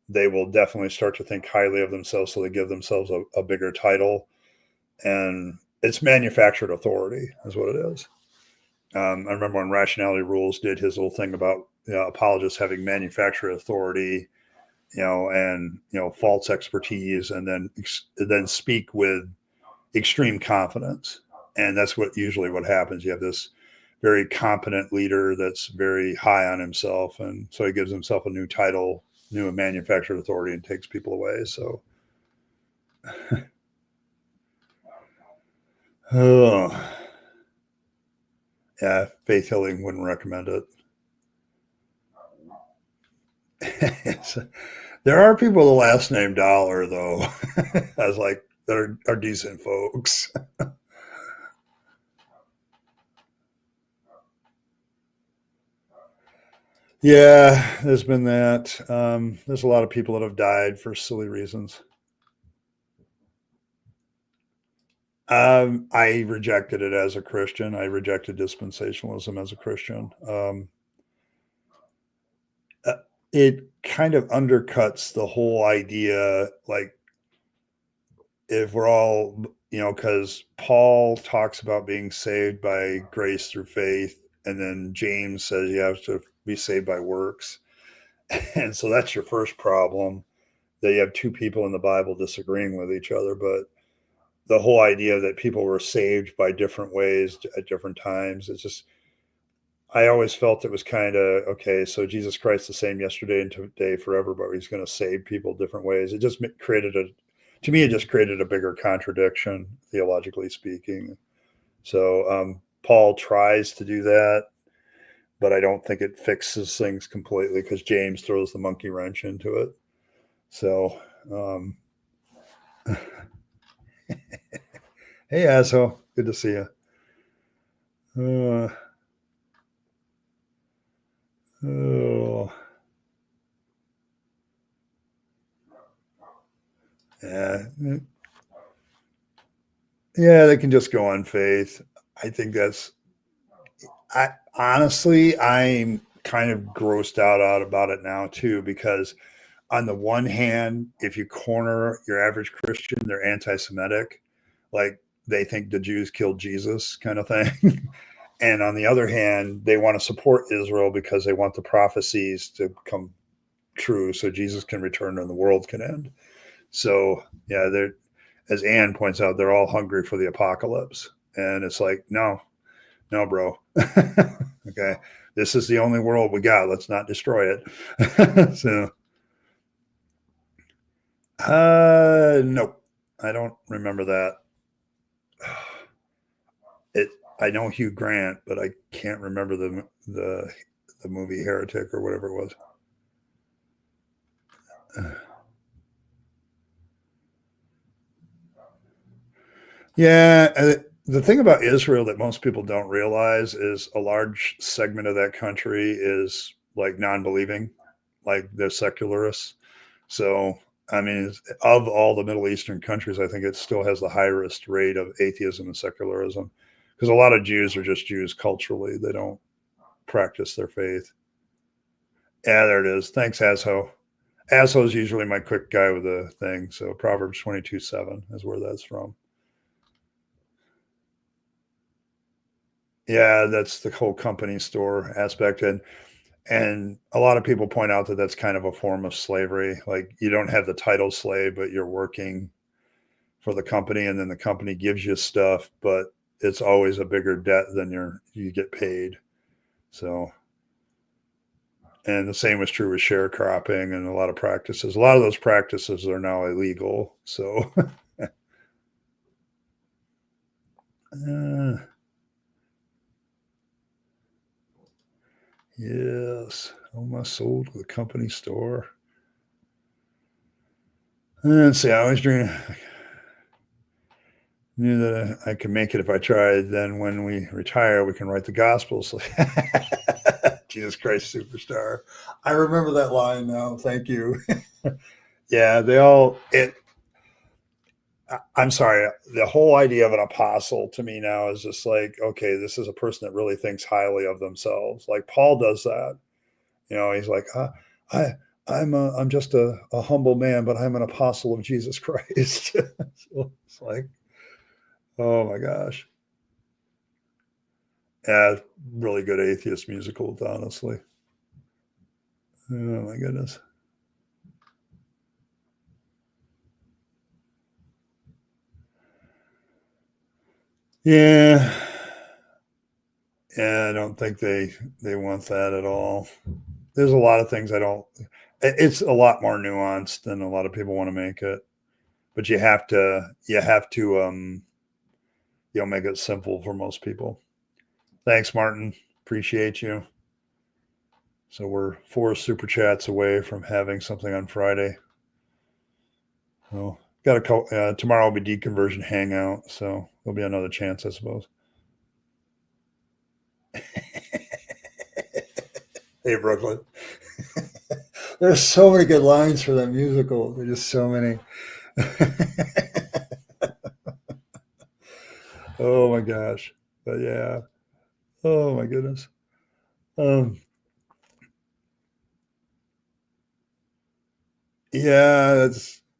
they will definitely start to think highly of themselves, so they give themselves a bigger title, and it's manufactured authority is what it is. I remember when Rationality Rules did his little thing about, you know, apologists having manufactured authority, you know, and you know false expertise, and then speak with extreme confidence. And that's usually what happens. You have this very competent leader that's very high on himself, and so he gives himself a new title, new manufactured authority, and takes people away. So oh yeah, Faith Healing wouldn't recommend it. There are people with the last name Dollar though. I was like, that are decent folks. Yeah, there's been that. There's a lot of people that have died for silly reasons. I rejected it as a Christian. I rejected dispensationalism as a Christian. Uh, it kind of undercuts the whole idea. Like if we're all, because Paul talks about being saved by grace through faith, and then James says you have to be saved by works. And so that's your first problem, that you have two people in the Bible disagreeing with each other. But the whole idea that people were saved by different ways at different times, it's just, I always felt it was kind of okay. So Jesus Christ the same yesterday and today forever, but he's going to save people different ways. It just created to me, it just created a bigger contradiction, theologically speaking. So Paul tries to do that, but I don't think it fixes things completely, because James throws the monkey wrench into it. So, hey, asshole, good to see you. Oh, yeah, yeah, they can just go on faith. I think that's. I honestly, I'm kind of grossed out about it now too, because on the one hand, if you corner your average Christian, they're anti-Semitic, like they think the Jews killed Jesus, kind of thing. And on the other hand, they want to support Israel because they want the prophecies to come true, so Jesus can return and the world can end. So yeah, they're, as Anne points out, they're all hungry for the apocalypse, and it's like, no, no, bro. Okay, this is the only world we got. Let's not destroy it. So, nope, I don't remember that. It. I know Hugh Grant, but I can't remember the movie Heretic or whatever it was. Yeah, the thing about Israel that most people don't realize is a large segment of that country is like non-believing, like they're secularists. So, I mean, of all the Middle Eastern countries, I think it still has the highest rate of atheism and secularism, because a lot of Jews are just Jews culturally. They don't practice their faith. Yeah, there it is. Thanks, Asho. Asho is usually my quick guy with the thing. So Proverbs 22:7 is where that's from. Yeah, that's the whole company store aspect. And a lot of people point out that that's kind of a form of slavery. Like, you don't have the title slave, but you're working for the company, and then the company gives you stuff, but it's always a bigger debt than you get paid. So, and the same was true with sharecropping and a lot of practices. A lot of those practices are now illegal. So, uh, yes, almost sold to the company store. And see, I always dream. Knew that I could make it if I tried. Then when we retire, we can write the Gospels. Jesus Christ Superstar. I remember that line now. Thank you. Yeah, they all. I'm sorry. The whole idea of an apostle to me now is just like, okay, this is a person that really thinks highly of themselves. Like Paul does that. He's like, I'm just a humble man, but I'm an apostle of Jesus Christ. So it's like, oh my gosh. Yeah, really good atheist musicals, honestly. Oh my goodness. Yeah. Yeah, I don't think they want that at all. There's a lot of things I don't. It's a lot more nuanced than a lot of people want to make it, but you have to make it simple for most people. Thanks, Martin. Appreciate you. So we're 4 super chats away from having something on Friday. So got a couple. Tomorrow will be deconversion hangout, so there'll be another chance, I suppose. Hey, Brooklyn. There's so many good lines for that musical. There's just so many. Oh my gosh. But yeah. Oh my goodness. Um, yeah,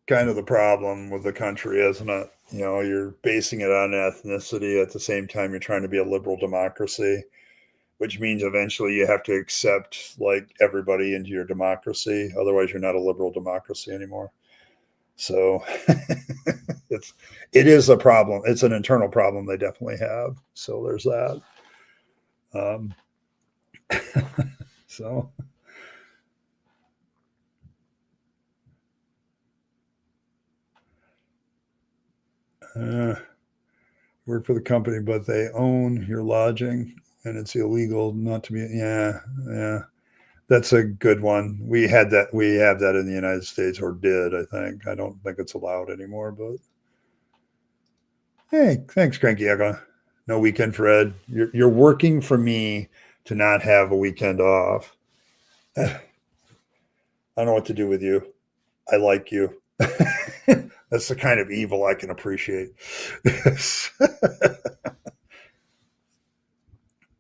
kind of the problem with the country, isn't it? You know, you're basing it on ethnicity at the same time you're trying to be a liberal democracy, which means eventually you have to accept like everybody into your democracy. Otherwise, you're not a liberal democracy anymore. So it's it is a problem. It's an internal problem they definitely have. So there's that. Um, so uh, work for the company, but they own your lodging, and it's illegal not to be. Yeah, yeah. That's a good one. We had that. We have that in the United States, or did, I think. I don't think it's allowed anymore. But hey, thanks, Cranky Echo. No weekend for Ed. You're working for me to not have a weekend off. I don't know what to do with you. I like you. That's the kind of evil I can appreciate.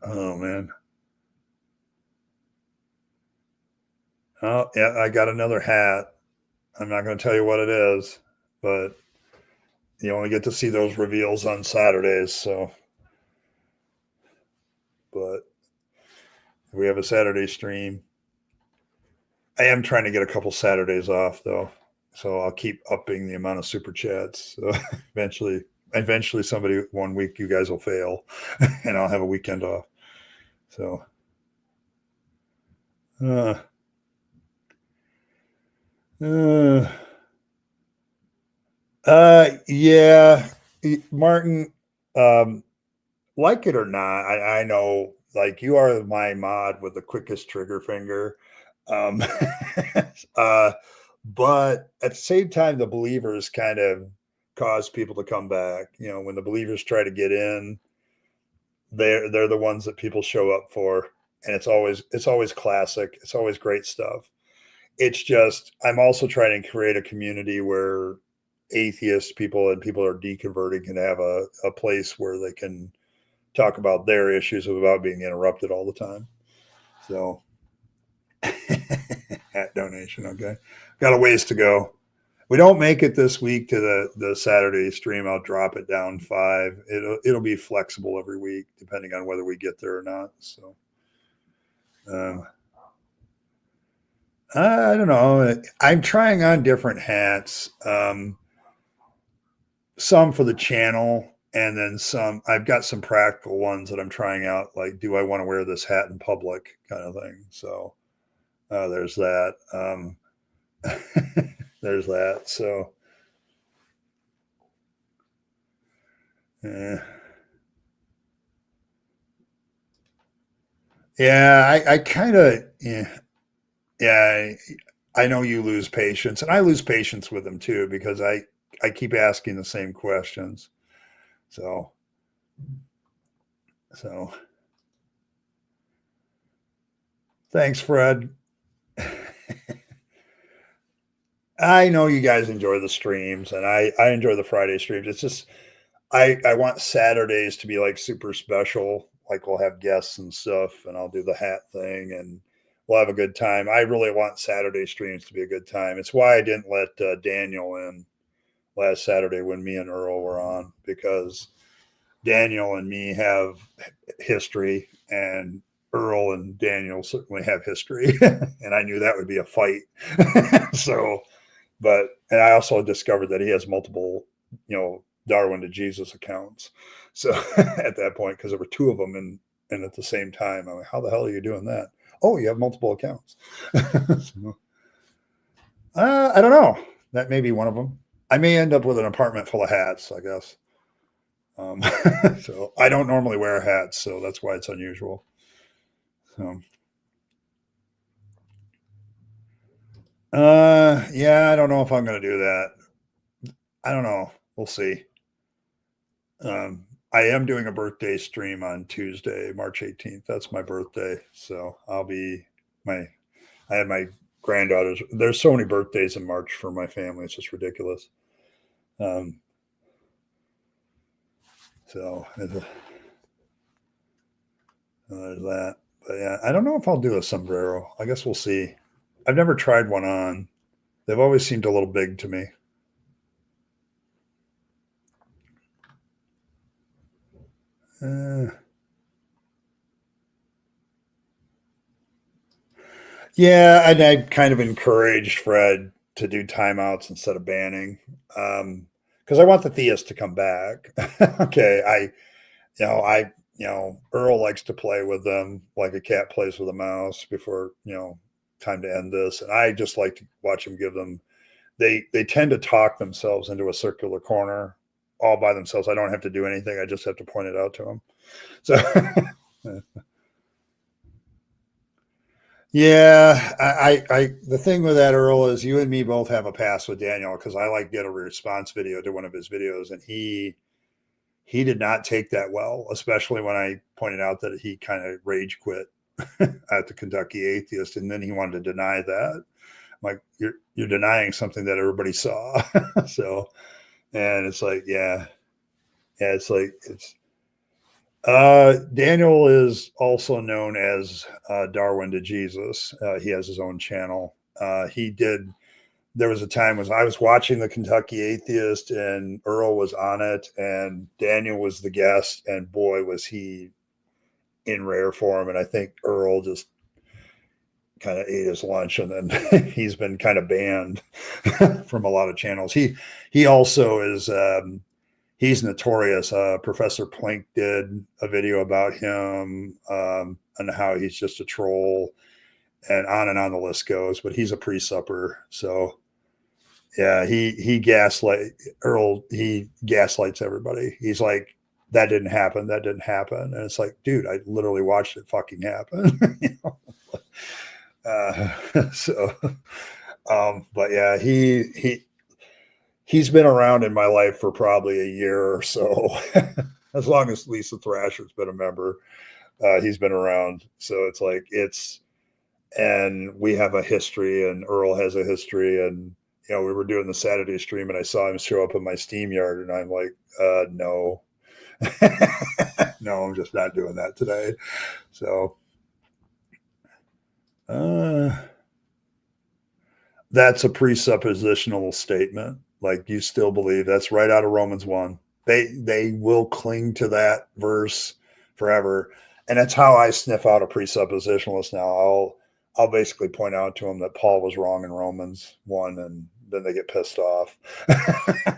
Oh man. Oh yeah, I got another hat. I'm not going to tell you what it is, but you only get to see those reveals on Saturdays. So, but we have a Saturday stream. I am trying to get a couple Saturdays off though, so I'll keep upping the amount of super chats. So eventually, somebody one week you guys will fail, and I'll have a weekend off. So, uh, uh, yeah, Martin. Um, like it or not, I know like you are my mod with the quickest trigger finger. Um, uh, but at the same time, the believers kind of cause people to come back. You know, when the believers try to get in, they're the ones that people show up for, and it's always classic. It's always great stuff. It's just I'm also trying to create a community where atheist people and people who are deconverting can have a place where they can talk about their issues without being interrupted all the time. So hat donation, okay. Got a ways to go. We don't make it this week to the Saturday stream. I'll drop it down 5. It'll be flexible every week depending on whether we get there or not. So uh, I don't know. I'm trying on different hats. Some for the channel, and then some. I've got some practical ones that I'm trying out. Like, do I want to wear this hat in public, kind of thing. So there's that. There's that. So, eh. Yeah, I kind of, yeah, I know you lose patience, and I lose patience with them too because I keep asking the same questions. So, so thanks, Fred. I know you guys enjoy the streams, and I enjoy the Friday streams. It's just I want Saturdays to be like super special. Like we'll have guests and stuff, and I'll do the hat thing, and we'll have a good time. I really want Saturday streams to be a good time. It's why I didn't let Daniel in last Saturday when me and Earl were on, because Daniel and me have history, and Earl and Daniel certainly have history, and I knew that would be a fight. So, and I also discovered that he has multiple, Darwin to Jesus accounts. So at that point, because there were 2 of them, and at the same time, I'm like, how the hell are you doing that? Oh, you have multiple accounts. So, I don't know. That may be one of them. I may end up with an apartment full of hats, I guess. Um, so I don't normally wear hats, so that's why it's unusual. So, yeah, I don't know if I'm going to do that. I don't know. We'll see. I am doing a birthday stream on Tuesday, March 18th. That's my birthday. So I have my granddaughters. There's so many birthdays in March for my family. It's just ridiculous. Um, so there's that. But yeah, I don't know if I'll do a sombrero. I guess we'll see. I've never tried one on. They've always seemed a little big to me. Yeah, and I kind of encouraged Fred to do timeouts instead of banning, because I want the theist to come back. Okay, Earl likes to play with them like a cat plays with a mouse before time to end this, and I just like to watch him give them. They tend to talk themselves into a circular corner all by themselves. I don't have to do anything. I just have to point it out to them. So. Yeah, the thing with that, Earl, is you and me both have a pass with Daniel because I like did a response video to one of his videos, and he did not take that well, especially when I pointed out that he kind of rage quit at the Kentucky Atheist, and then he wanted to deny that. I'm like, you're denying something that everybody saw. So, and it's like, yeah, it's like Daniel is also known as Darwin to Jesus. He has his own channel. He did. There was a time when I was watching the Kentucky Atheist, and Earl was on it, and Daniel was the guest, and boy, was he in rare form. And I think Earl just kind of ate his lunch, and then he's been kind of banned from a lot of channels. He also is. He's notorious. Professor Plink did a video about him and how he's just a troll, and on the list goes. But he's a pre-supper, so yeah, he gaslight Earl. He gaslights everybody. He's like, that didn't happen. That didn't happen, and it's like, dude, I literally watched it fucking happen. So, but yeah, he's been around in my life for probably a year or so. As long as Lisa Thrasher's been a member, he's been around. So it's like and we have a history, and Earl has a history, and we were doing the Saturday stream, and I saw him show up in my Steam yard, and I'm like, no, no, I'm just not doing that today. So, that's a presuppositional statement. Like, you still believe that's right out of Romans 1. They will cling to that verse forever. And that's how I sniff out a presuppositionalist now. I'll basically point out to them that Paul was wrong in Romans 1, and then they get pissed off.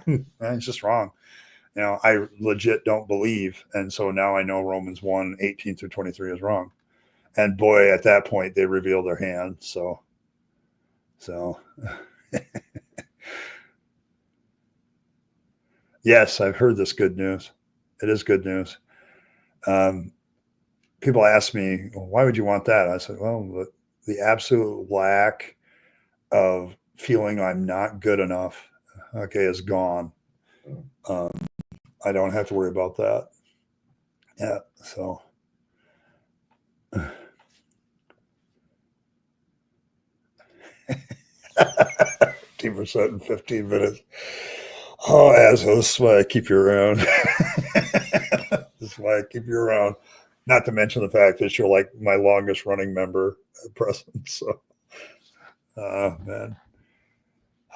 And it's just wrong. I legit don't believe. And so now I know Romans 1, 18 through 23 is wrong. And boy, at that point, they reveal their hand. So yes, I've heard this good news. It is good news. People ask me, well, why would you want that? I said, well, the absolute lack of feeling I'm not good enough, okay, is gone. I don't have to worry about that. Yeah, so. 15% in 15 minutes. Oh, assholes, this is why I keep you around. This is why I keep you around. Not to mention the fact that you're like my longest running member at present. So, man.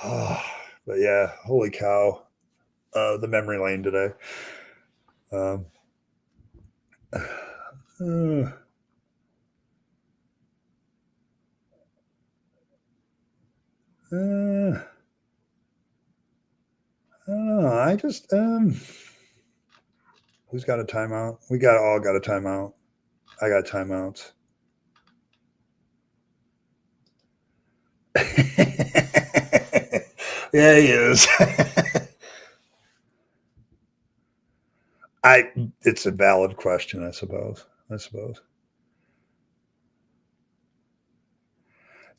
But yeah, holy cow. The memory lane today. Um, I just who's got a timeout? We all got a timeout. I got timeouts. Yeah, he is. It's a valid question, I suppose.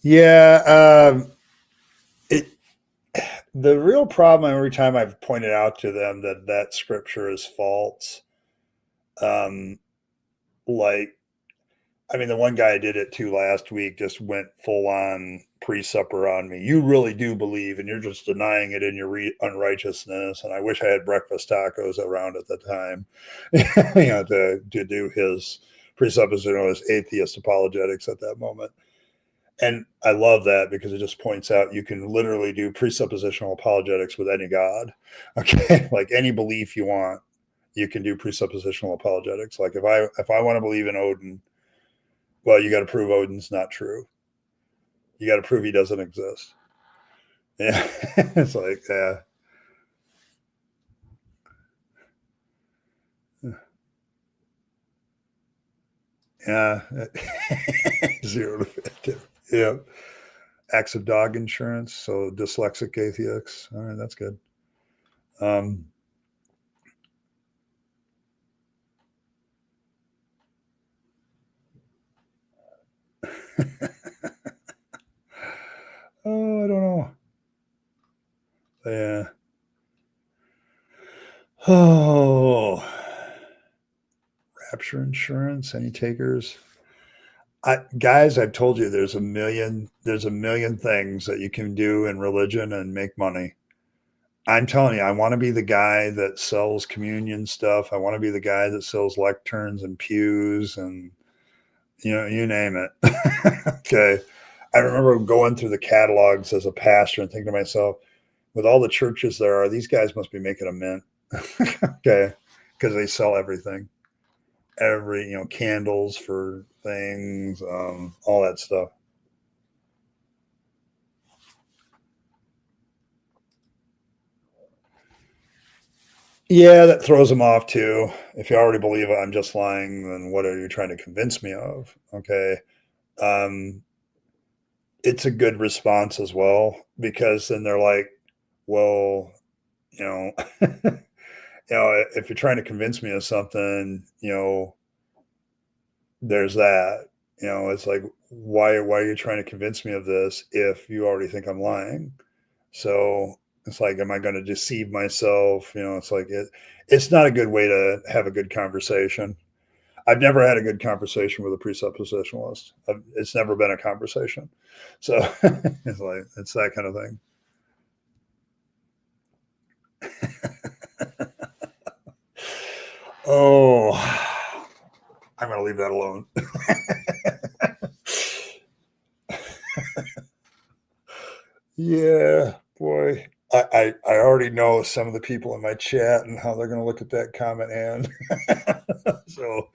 Yeah, the real problem every time I've pointed out to them that scripture is false, um, like, I mean, the one guy I did it to last week just went full on pre-supper on me. You really do believe, and you're just denying it in your unrighteousness. And I wish I had breakfast tacos around at the time, to do his presuppositionalist atheist apologetics at that moment. And I love that because it just points out you can literally do presuppositional apologetics with any God. Okay. Like any belief you want, you can do presuppositional apologetics. Like if I want to believe in Odin, well, you got to prove Odin's not true. You got to prove he doesn't exist. Yeah, it's like, yeah, 0 to 50. Yeah, acts of dog insurance. So dyslexic atheists. All right, that's good. Oh, I don't know. Yeah. Oh, rapture insurance. Any takers? Guys, I've told you there's a million things that you can do in religion and make money. I'm telling you, I want to be the guy that sells communion stuff. I want to be the guy that sells lecterns and pews and you name it. Okay. I remember going through the catalogs as a pastor and thinking to myself, with all the churches there are, these guys must be making a mint. Okay. Because they sell everything. Candles for things, all that stuff. Yeah, that throws them off too. If you already believe I'm just lying, then what are you trying to convince me of? Okay. Um, it's a good response as well, because then they're like, well, you know, if you're trying to convince me of something, there's that. It's like, why are you trying to convince me of this if you already think I'm lying? So it's like, am I going to deceive myself? It's like it's not a good way to have a good conversation. I've never had a good conversation with a presuppositionalist. It's never been a conversation. So it's like, it's that kind of thing. Oh, I'm going to leave that alone. Yeah, boy. I already know some of the people in my chat and how they're going to look at that comment hand. So,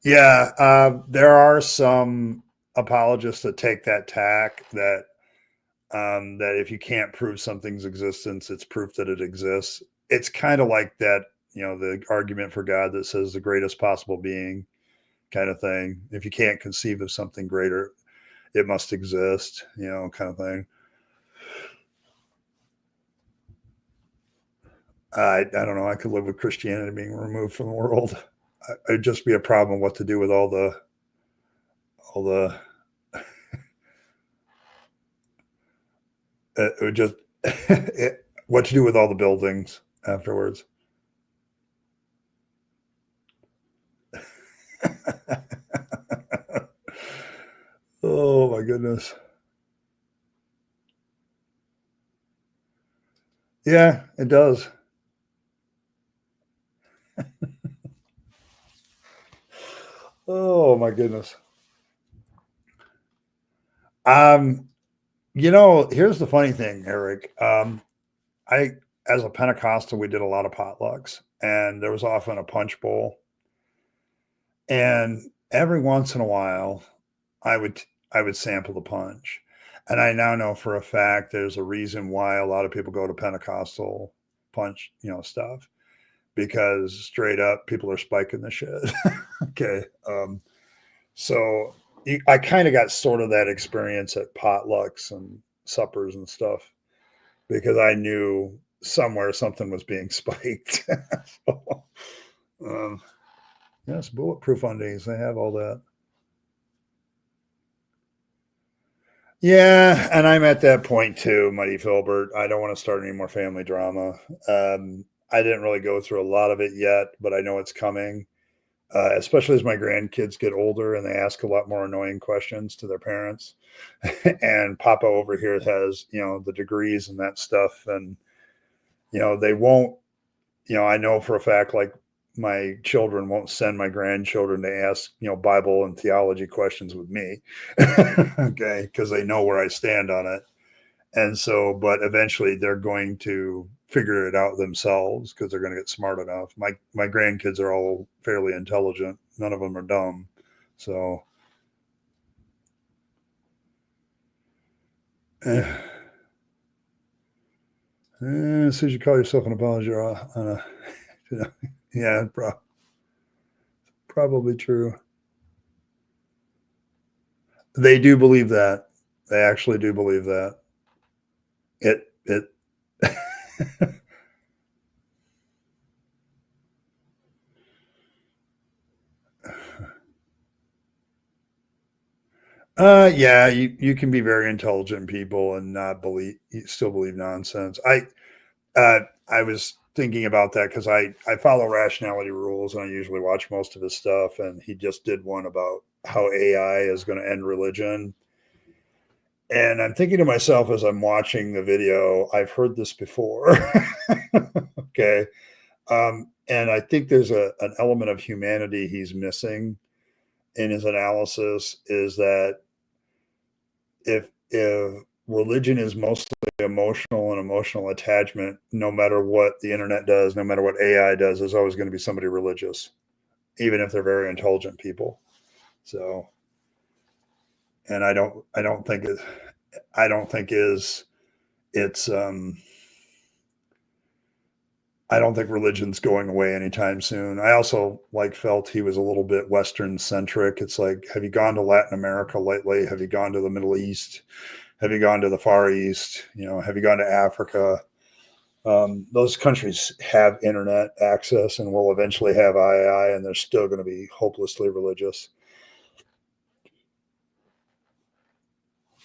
yeah, there are some apologists that take that tack that if you can't prove something's existence, it's proof that it exists. It's kind of like that, the argument for God that says the greatest possible being kind of thing. If you can't conceive of something greater, it must exist, kind of thing. I don't know. I could live with Christianity being removed from the world. It'd just be a problem what to do with all the. It would just what to do with all the buildings afterwards. Oh my goodness. Yeah, it does. Oh my goodness. Um, here's the funny thing, Eric. I as a Pentecostal, we did a lot of potlucks, and there was often a punch bowl. And every once in a while, I would sample the punch. And I now know for a fact there's a reason why a lot of people go to Pentecostal punch, stuff, because straight up people are spiking the shit. Okay. So I kind of got sort of that experience at potlucks and suppers and stuff, because I knew somewhere something was being spiked. So, um, yes, bulletproof undies. They have all that. Yeah, and I'm at that point too, Muddy Filbert. I don't want to start any more family drama. I didn't really go through a lot of it yet, but I know it's coming. Especially as my grandkids get older and they ask a lot more annoying questions to their parents. And Papa over here has, the degrees and that stuff, and they won't. I know for a fact, like my children won't send my grandchildren to ask, Bible and theology questions with me. Okay, because they know where I stand on it. And so, but eventually they're going to figure it out themselves because they're going to get smart enough. My grandkids are all fairly intelligent. None of them are dumb. So, as soon as you call yourself an apology, you're on a, you know, yeah, probably true. They do believe that. They actually do believe that. It. Yeah, you can be very intelligent people and not believe, you still believe nonsense. I was thinking about that because I follow Rationality Rules and I usually watch most of his stuff, and he just did one about how AI is going to end religion. And I'm thinking to myself as I'm watching the video, I've heard this before. Okay. And I think there's an element of humanity he's missing in his analysis, is that if religion is mostly emotional and emotional attachment, no matter what the internet does, no matter what AI does, there's always going to be somebody religious, even if they're very intelligent people. So, and I don't think it's I don't think religion's going away anytime soon. I also felt he was a little bit Western centric. It's like, have you gone to Latin America lately? Have you gone to the Middle East? Have you gone to the Far East? Have you gone to Africa? Those countries have internet access and will eventually have II, and they're still going to be hopelessly religious.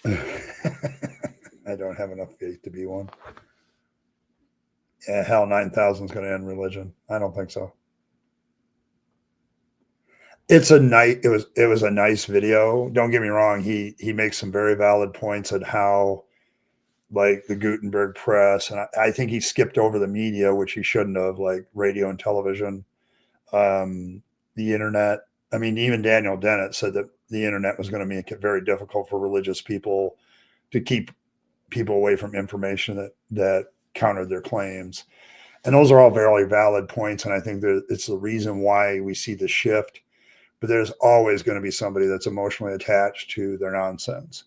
I don't have enough faith to be one. Yeah, hell, 9,000 is going to end religion. I don't think so. It was a nice video. Don't get me wrong. He makes some very valid points on how, like, the Gutenberg press, and I think he skipped over the media, which he shouldn't have, like radio and television, the internet. I mean, even Daniel Dennett said that the internet was going to make it very difficult for religious people to keep people away from information that countered their claims. And those are all very valid points. And I think that it's the reason why we see the shift. But there's always going to be somebody that's emotionally attached to their nonsense.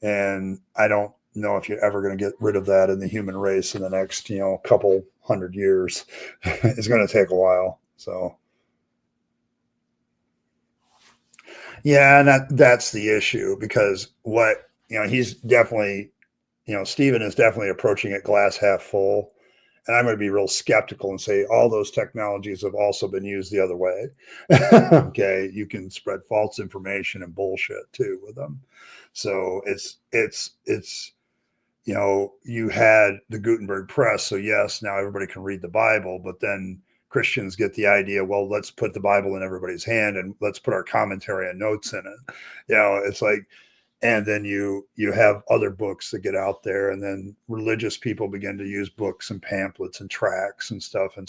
And I don't know if you're ever going to get rid of that in the human race in the next, couple 100 years. It's going to take a while. So, yeah, and that's the issue, because he's definitely, Stephen is definitely approaching it glass half full. And I'm going to be real skeptical and say all those technologies have also been used the other way. Okay, you can spread false information and bullshit too with them. So it's you had the Gutenberg press, so yes, now everybody can read the Bible, but then Christians get the idea, well, let's put the Bible in everybody's hand and let's put our commentary and notes in it. It's like, and then you have other books that get out there, and then religious people begin to use books and pamphlets and tracts and stuff. And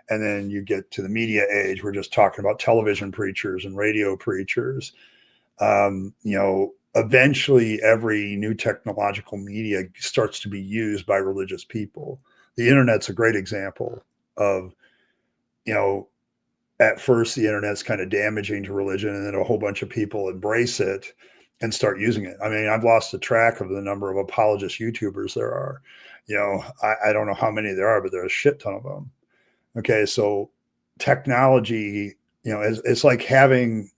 then you get to the media age. We're just talking about television preachers and radio preachers. Eventually every new technological media starts to be used by religious people. The internet's a great example of, at first the internet's kind of damaging to religion, and then a whole bunch of people embrace it and start using it. I mean, I've lost the track of the number of apologist YouTubers there are. I don't know how many there are, but there's a shit ton of them. Okay, so technology, it's like having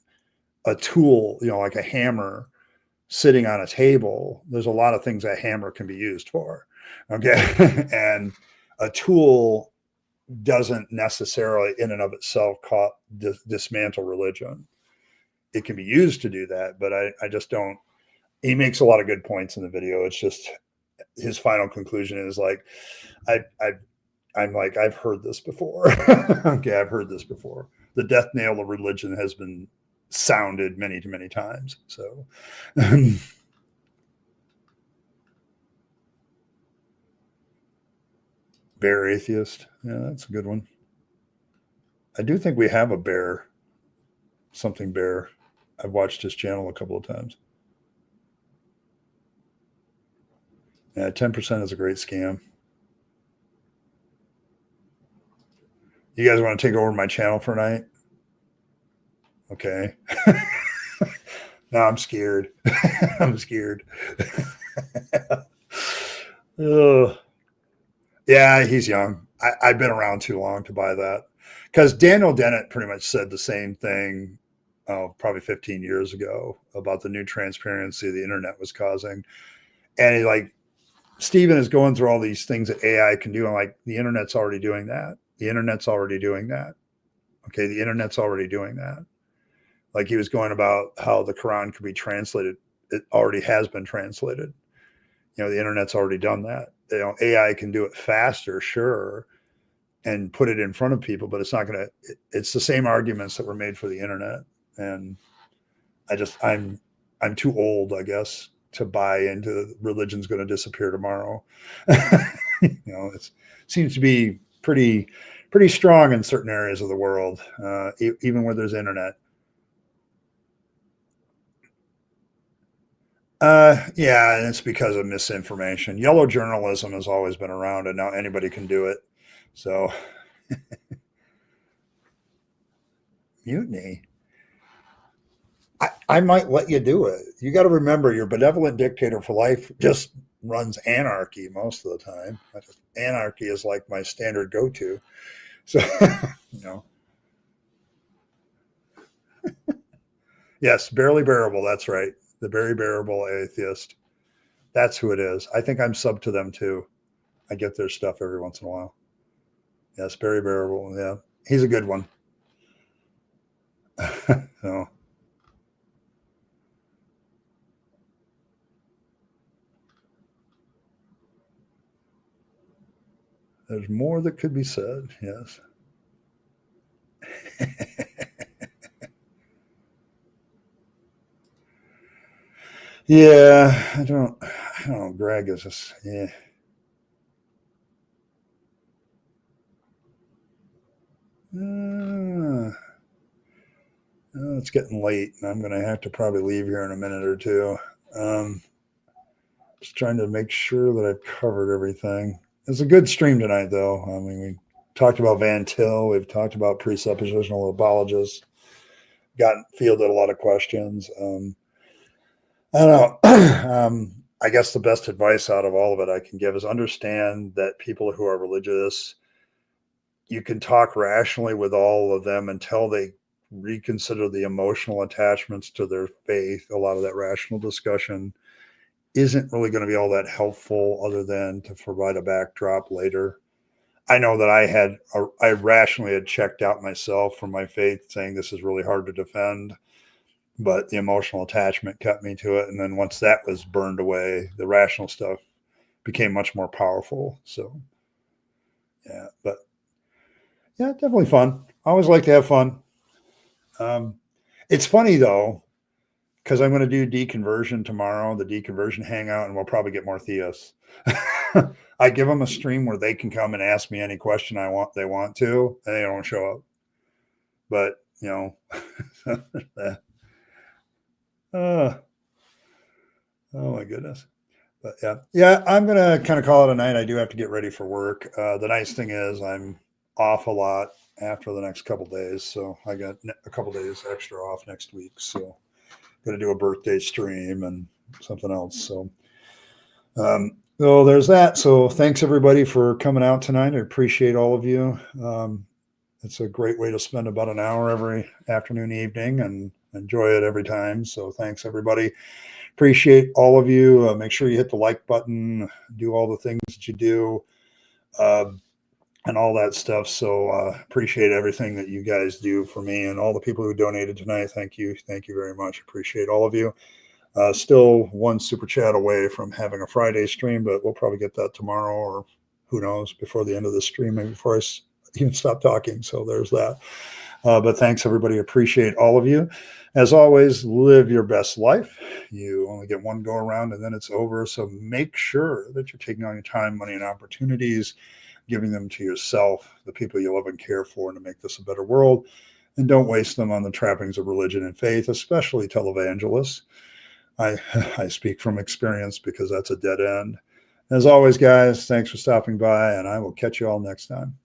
a tool, like a hammer sitting on a table. There's a lot of things that hammer can be used for. Okay, and a tool doesn't necessarily in and of itself dismantle religion. It can be used to do that, but I just don't. He makes a lot of good points in the video. It's just his final conclusion is like, I'm like, I've heard this before. Okay, I've heard this before. The death nail of religion has been sounded many to many times. So, bear atheist. Yeah, that's a good one. I do think we have a bear, something bear. I've watched his channel a couple of times. Yeah, 10% is a great scam. You guys want to take over my channel for a night? Okay. No, I'm scared. I'm scared. Ugh. Yeah, he's young. I've been around too long to buy that. Because Daniel Dennett pretty much said the same thing, probably 15 years ago about the new transparency the internet was causing. And he, like, Stephen is going through all these things that AI can do. I'm like, the internet's already doing that. The internet's already doing that. Okay, the internet's already doing that. Like, he was going about how the Quran could be translated. It already has been translated. You know, the internet's already done that. You know, AI can do it faster, sure, and put it in front of people, but it's not going to. It's the same arguments that were made for the internet, and I'm too old, I guess, to buy into religion's going to disappear tomorrow. You know, it seems to be pretty strong in certain areas of the world, even where there's internet. Yeah, and it's because of misinformation. Yellow journalism has always been around, and now anybody can do it. So, mutiny. I might let you do it. You got to remember, your benevolent dictator for life just runs anarchy most of the time. Anarchy is like my standard go-to. So, you know, yes, barely bearable. That's right. The very bearable atheist. That's who it is. I think I'm sub to them too. I get their stuff every once in a while. Yes, very bearable. Yeah, he's a good one. So, there's more that could be said. Yes. Yeah, I don't know. Greg is just, yeah. Uh, it's getting late, and I'm going to have to probably leave here in a minute or two. Um, just trying to make sure that I've covered everything. It's a good stream tonight, though. I mean, we talked about Van Til, we've talked about presuppositional apologists, gotten fielded a lot of questions. I don't know. I guess the best advice out of all of it I can give is understand that people who are religious, you can talk rationally with all of them until they reconsider the emotional attachments to their faith. A lot of that rational discussion isn't really going to be all that helpful other than to provide a backdrop later. I know that I rationally had checked out myself from my faith saying this is really hard to defend, but the emotional attachment kept me to it. And then once that was burned away, the rational stuff became much more powerful. So, yeah, but yeah, definitely fun. I always like to have fun. Um, it's funny though, because I'm going to do deconversion tomorrow, the deconversion hangout, and we'll probably get more theists. I give them a stream where they can come and ask me any question they want to, and they don't show up. But you know, uh, oh my goodness. But yeah, I'm gonna kind of call it a night. I do have to get ready for work. The nice thing is I'm off a lot after the next couple days, so I got a couple days extra off next week. So going to do a birthday stream and something else. So there's that. So thanks everybody for coming out tonight. I appreciate all of you. It's a great way to spend about an hour every afternoon, evening, and enjoy it every time. So thanks everybody. Appreciate all of you. Make sure you hit the like button, do all the things that you do, and all that stuff. So appreciate everything that you guys do for me and all the people who donated tonight. Thank you. Thank you very much. Appreciate all of you. Still one super chat away from having a Friday stream, but we'll probably get that tomorrow or who knows before the end of the stream, maybe before I even stop talking. So there's that. But thanks, everybody. Appreciate all of you. As always, live your best life. You only get one go around and then it's over. So make sure that you're taking all your time, money, and opportunities, giving them to yourself, the people you love and care for, and to make this a better world. And don't waste them on the trappings of religion and faith, especially televangelists. I speak from experience because that's a dead end. As always, guys, thanks for stopping by, and I will catch you all next time.